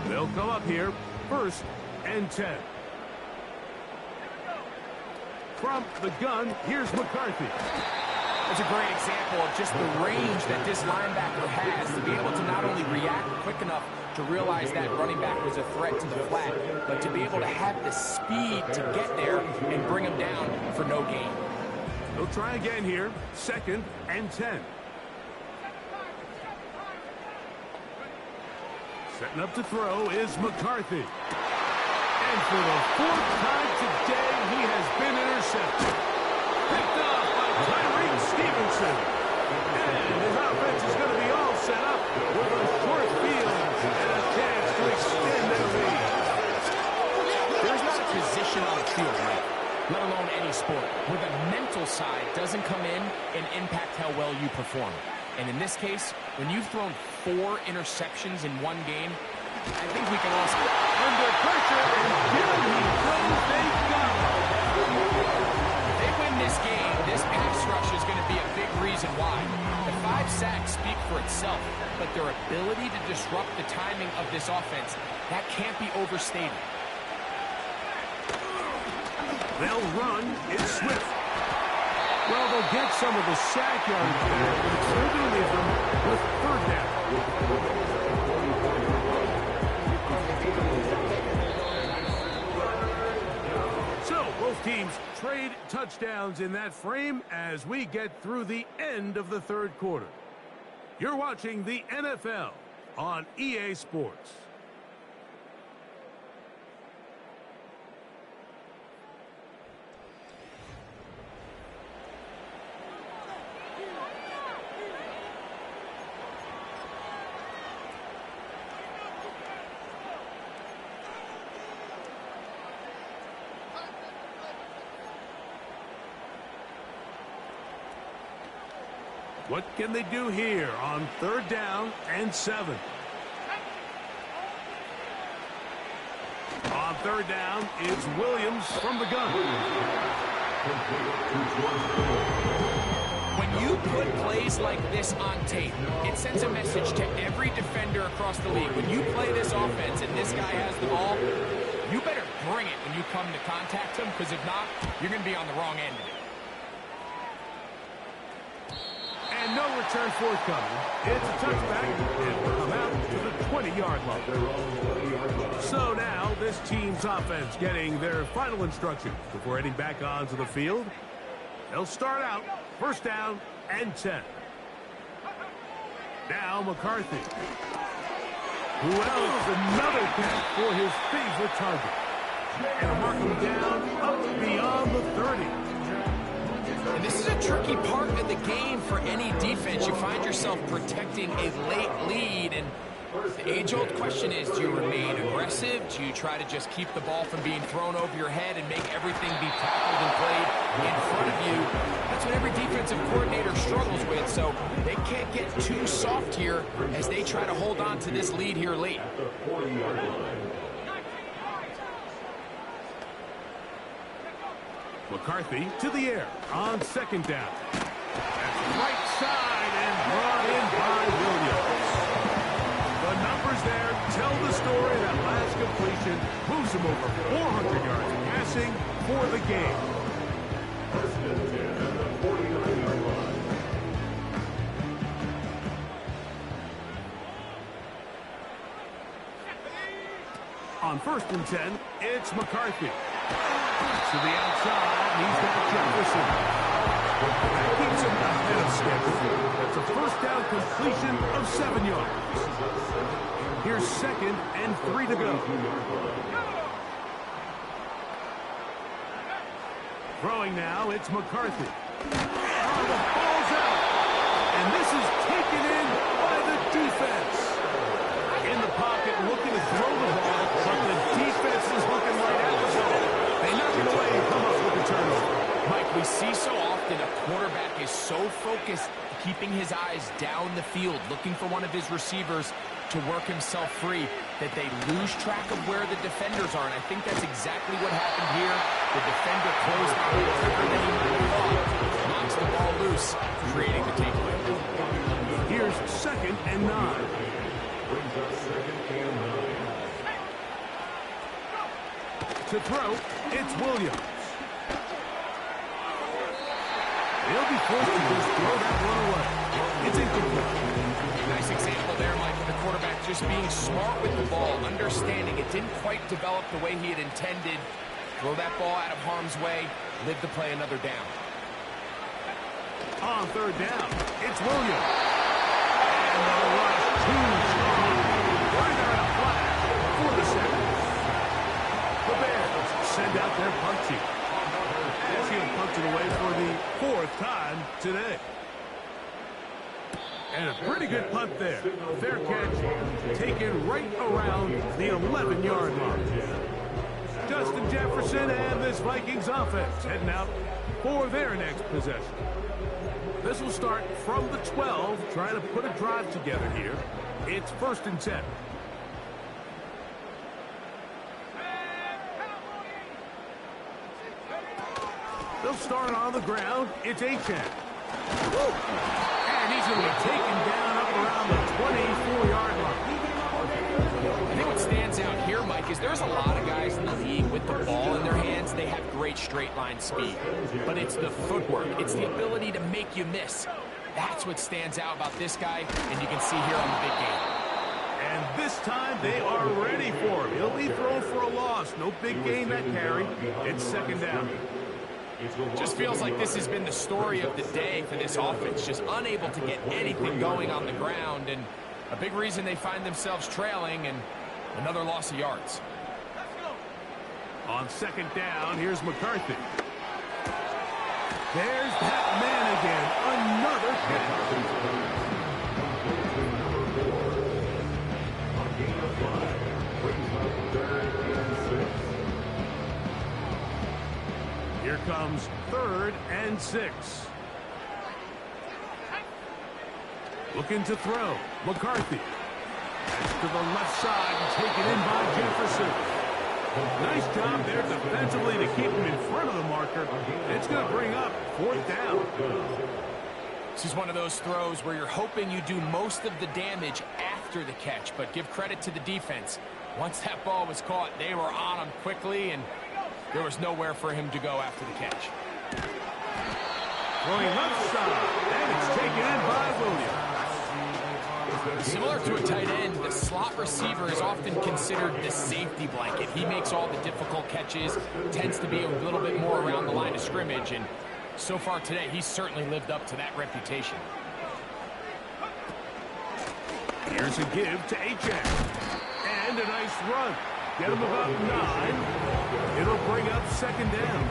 They'll come up here, 1st and 10. From the gun, here's McCarthy. It's a great example of just the range that this linebacker has to be able to not only react quick enough to realize that running back was a threat to the flat, but to be able to have the speed to get there and bring him down for no gain. They'll try again here, 2nd and 10. Setting up to throw is McCarthy. And for the 4th time today, he has been intercepted. Picked off by Tyreek Stevenson. And his offense is going to be all set up with a short field and a chance to extend their lead. There's not a position on the field, right? Let alone any sport, where the mental side doesn't come in and impact how well you perform. And in this case, when you've thrown 4 interceptions in one game, I think we can all say, Under pressure, and here he goes, they got it. If they win this game, this pass rush is going to be a big reason why. The 5 sacks speak for itself, but their ability to disrupt the timing of this offense, that can't be overstated. They'll run. It's Swift. Well, they'll get some of the sack yardage back, but it's still going to leave them with third down. So, both teams trade touchdowns in that frame as we get through the end of the third quarter. You're watching the NFL on EA Sports. What can they do here on third down and 7? On third down, it's Williams from the gun. When you put plays like this on tape, it sends a message to every defender across the league. When you play this offense and this guy has the ball, you better bring it when you come to contact him, because if not, you're going to be on the wrong end of it. And no return forthcoming. It's a touchback, and we'll come out to the 20-yard line. So now, this team's offense getting their final instruction before heading back onto the field. They'll start out first down and 10. Now McCarthy. Who else? Another catch for his favorite target. And mark him down up beyond the 30. And this is a tricky part of the game for any defense. You find yourself protecting a late lead, and the age-old question is, do you remain aggressive? Do you try to just keep the ball from being thrown over your head and make everything be tackled and played in front of you? That's what every defensive coordinator struggles with, so they can't get too soft here as they try to hold on to this lead here late. McCarthy to the air on second down. That's right side and brought in by Williams. The numbers there tell the story. That last completion moves him over 400 yards passing for the game. On first and 10, it's McCarthy. To the outside, he's got Jefferson. That keeps him ahead of schedule. That's a first down completion of 7 yards. Here's second and 3 to go. Throwing now, it's McCarthy. Oh, the ball's out. And this is taken in by the defense. In the pocket, looking to throw the ball, but the defense is looking right at the ball. They knock it away and come up with the turnover. Mike, we see so often a quarterback is so focused, keeping his eyes down the field, looking for one of his receivers to work himself free, that they lose track of where the defenders are. And I think that's exactly what happened here. The defender closed out quicker than he might have thought, knocks the ball loose, creating the takeaway. Here's second and 9. To throw, it's Williams. He'll be forced to just throw that one away. It's incomplete. Nice example there, Mike, of the quarterback just being smart with the ball, understanding it didn't quite develop the way he had intended. Throw that ball out of harm's way, live to play another down. On third down, it's Williams. And the rush too strong. Right there in a flag for the second. The Bears send out their punt team. As he'll punt it away for the 4th time today. And a pretty good punt there. Fair catch taken right around the 11-yard line. Justin Jefferson and this Vikings offense heading out for their next possession. This will start from the 12, trying to put a drive together here. It's first and 10. They'll start on the ground. It's Achane. And he's going to be taken down up around the 24-yard line. I think what stands out here, Mike, is there's a lot of guys in the league with the ball in their hands. They have great great straight line speed, but it's the footwork. It's the ability to make you miss. That's what stands out about this guy, and you can see here on the big game. And this time they are ready for him. He'll be thrown for a loss. No big gain that carry. It's second down. Just feels like this has been the story of the day for this offense. Just unable to get anything going on the ground, and a big reason they find themselves trailing, and another loss of yards. On second down, here's McCarthy. There's that man again. Another catch. Here comes 3rd and 6. Looking to throw. McCarthy. That's to the left side and taken in by Jefferson. Nice job there defensively to keep him in front of the marker. It's going to bring up 4th down. This is one of those throws where you're hoping you do most of the damage after the catch, but give credit to the defense. Once that ball was caught, they were on him quickly, and there was nowhere for him to go after the catch. Throwing left side, and it's taken in by Williams. Similar to a tight end, the slot receiver is often considered the safety blanket. He makes all the difficult catches, tends to be a little bit more around the line of scrimmage, and so far today, he's certainly lived up to that reputation. Here's a give to H.A. And a nice run. Get him about 9. It'll bring up second down.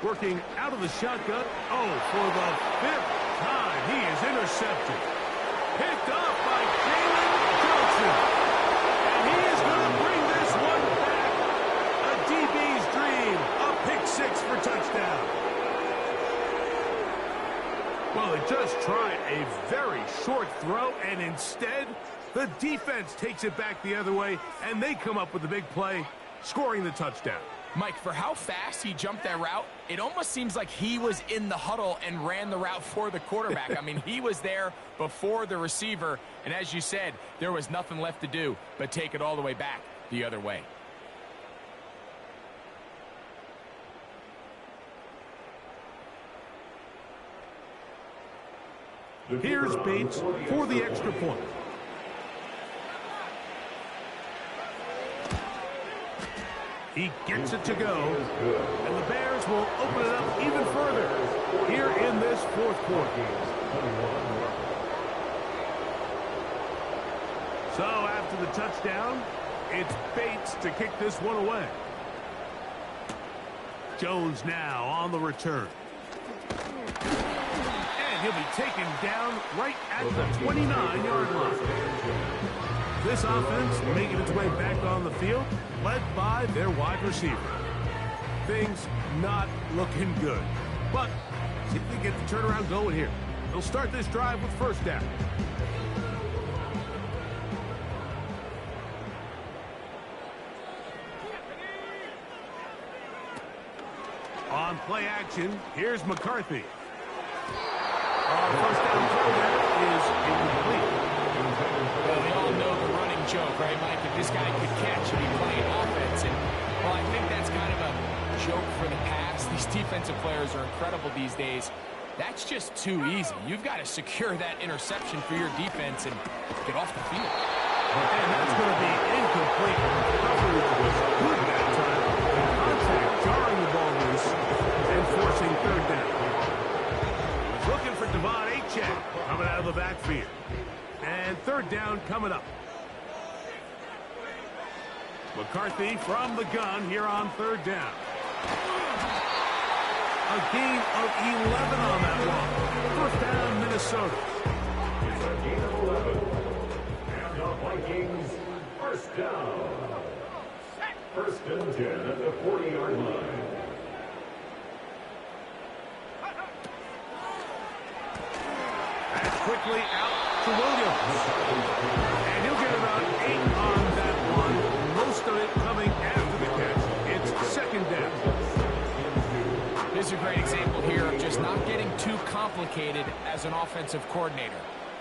Working out of the shotgun. Oh, for the 5th time, he is intercepted. Picked off by Jalen Johnson. And he is going to bring this one back. A DB's dream. A pick 6 for touchdown. Well, they just tried a very short throw, and instead, the defense takes it back the other way, and they come up with a big play, scoring the touchdown. Mike, for how fast he jumped that route, it almost seems like he was in the huddle and ran the route for the quarterback. I mean, he was there before the receiver, and as you said, there was nothing left to do but take it all the way back the other way. Here's Bates for the extra point. He gets it to go, and the Bears will open it up even further here in this 4th quarter. So after the touchdown, it's Bates to kick this one away. Jones now on the return. And he'll be taken down right at the 29-yard line. This offense making its way back on the field, led by their wide receiver. Things not looking good. But see if they get the turnaround going here. They'll start this drive with 1st down. On play action, here's McCarthy. First down throw there is incomplete. Well, we all know the running joke, right, Mike? If this guy could catch, he'd be playing offense. And, well, I think that's kind of a joke for the past. These defensive players are incredible these days. That's just too easy. You've got to secure that interception for your defense and get off the field. And that's going to be incomplete. Coverage was good that time. Contact jarring the ball loose and forcing 3rd down. Looking for Devon Achek coming out of the backfield. And 3rd down coming up. McCarthy from the gun here on 3rd down. A gain of 11 on that one. 1st down, Minnesota. It's a gain of 11. And the Vikings, 1st down. 1st and 10 at the 40-yard line. That's quickly out to Williams. And he'll get about 8 on that one. Most of it coming after the catch. It's 2nd down. complicated as an offensive coordinator.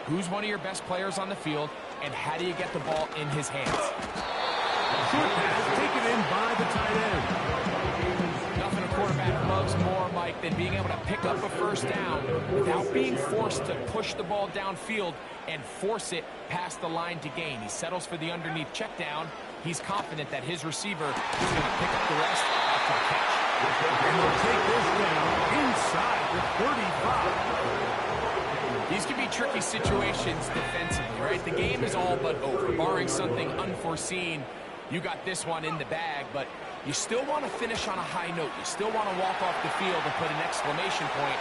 Who's one of your best players on the field, and how do you get the ball in his hands? Short pass taken in by the tight end. Nothing a quarterback loves more, Mike, than being able to pick up a first down without being forced to push the ball downfield and force it past the line to gain. He settles for the underneath check down. He's confident that his receiver is going to pick up the rest after the catch. And they'll take this down inside the 35. These can be tricky situations defensively, right? The game is all but over. Barring something unforeseen, you got this one in the bag, but you still want to finish on a high note. You still want to walk off the field and put an exclamation point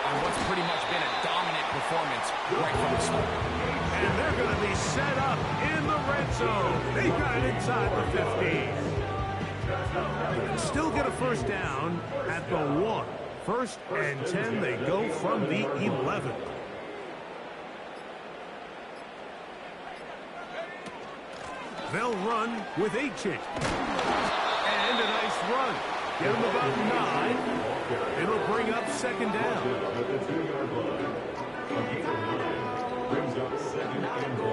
on what's pretty much been a dominant performance right from the start. And they're going to be set up in the red zone. They got it inside the 15. They can still get a first down at the 1. First and 10, they go from the 11. They'll run with 8 changes. And a nice run. Get them about 9. It'll bring up second down. Brings up second and 1.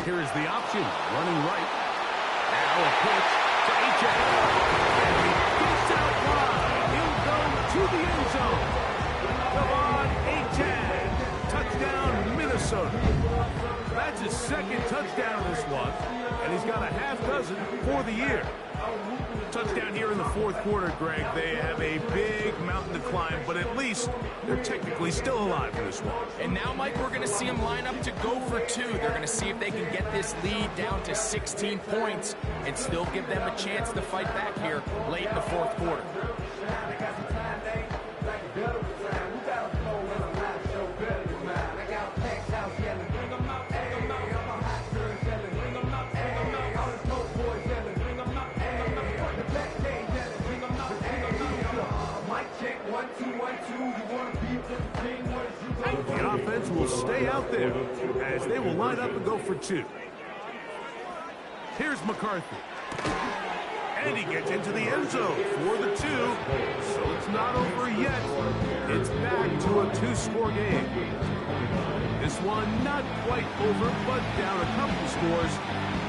Here is the option. Running right. Now a pitch to H.A. Gets out wide. He'll go to the end zone. Come on, H.A. Touchdown, Minnesota. That's his second touchdown this one, and he's got a half dozen for the year. Touchdown here in the fourth quarter, Greg. They have a big mountain to climb, but at least they're technically still alive in this one. And now, Mike, we're going to see them line up to go for 2. They're going to see if they can get this lead down to 16 points and still give them a chance to fight back here late in the fourth quarter. The offense will stay out there as they will line up and go for 2. Here's McCarthy. And he gets into the end zone for the 2. So it's not over yet. It's back to a 2-score game. This one not quite over, but down a couple scores.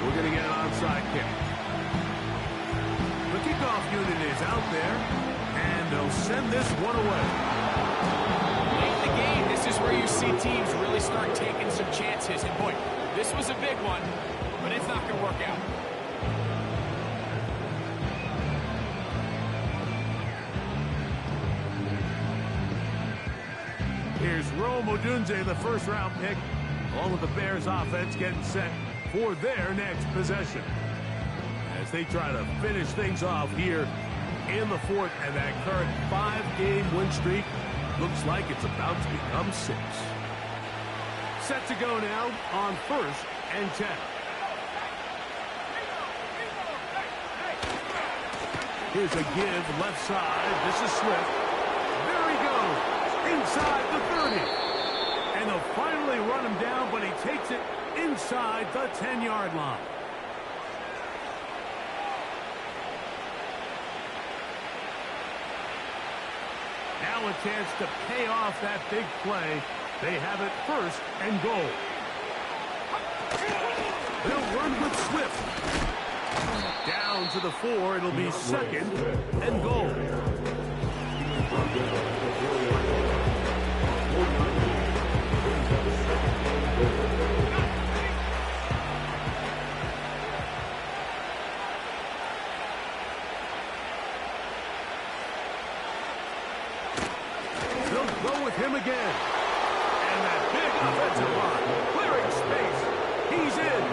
We're going to get an onside kick. The kickoff unit is out there, and they'll send this one away. Late in the game, this is where you see teams really start taking some chances. And boy, this was a big one, but it's not going to work out. Here's Rome Odunze, the first-round pick, along with the Bears offense getting set for their next possession, as they try to finish things off here in the fourth, and that current 5-game win streak looks like it's about to become 6. Set to go now on first and 10. Here's a give left side. This is Swift. There he goes. Inside the 30. And they'll finally run him down, but he takes it inside the 10-yard line. Now a chance to pay off that big play. They have it first and goal. They'll run with Swift. Down to the 4. It'll be second and goal. They'll go with him again. And that big offensive line clearing space. He's in.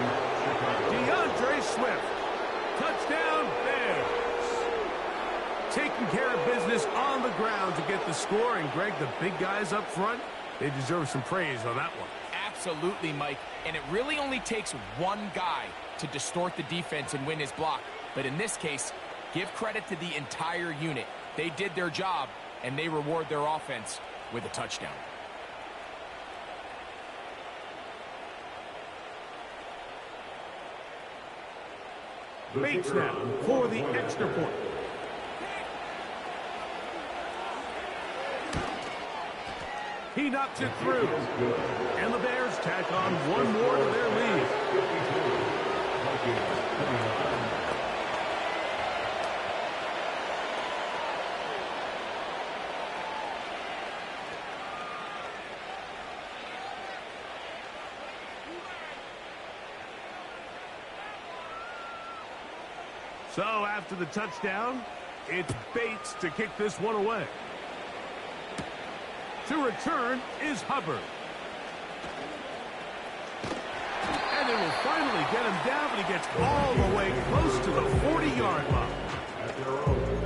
DeAndre Swift. Touchdown, Bears. Taking care of business on the ground to get the score. And, Greg, the big guys up front, they deserve some praise on that one. Absolutely, Mike. And it really only takes one guy to distort the defense and win his block. But in this case, give credit to the entire unit. They did their job, and they reward their offense with a touchdown. Bates now for the extra point. He knocks it through. And the Bears tack on one more to their lead. So after the touchdown, it's Bates to kick this one away. To return is Hubbard. And they will finally get him down, but he gets all the way close to the 40-yard line.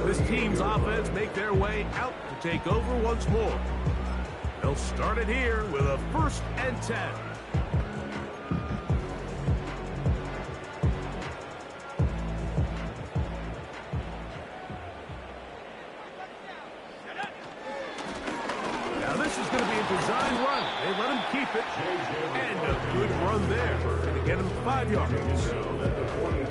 This team's offense make their way out to take over once more. They'll start it here with a 1st and 10. Design run. They let him keep it. And a good run there. Going to get him 5 yards.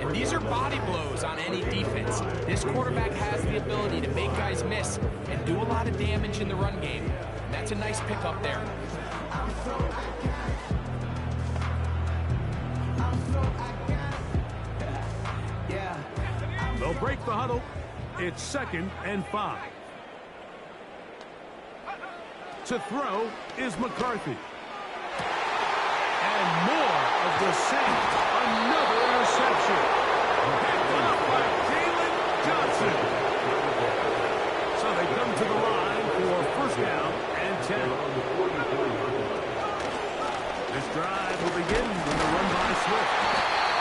And these are body blows on any defense. This quarterback has the ability to make guys miss and do a lot of damage in the run game. And that's a nice pickup there. They'll break the huddle. It's 2nd and 5. To throw is McCarthy. And more of the same. Another interception. Picked up by Jalen Johnson. So they come to the line for 1st down and 10. This drive will begin with a run by Swift.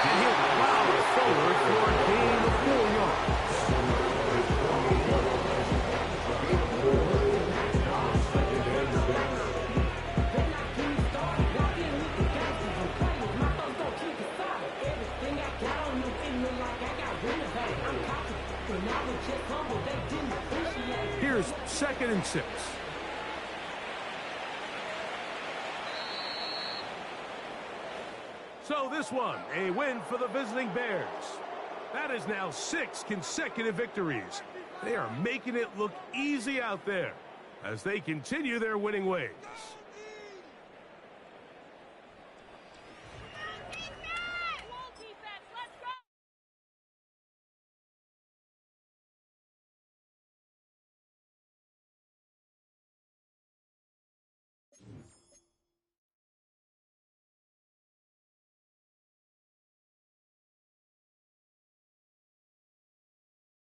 And he'll plow it forward for a gain of 4 yards. Here's 2nd and 6. So this one, a win for the visiting Bears. That is now 6 consecutive victories. They are making it look easy out there as they continue their winning ways.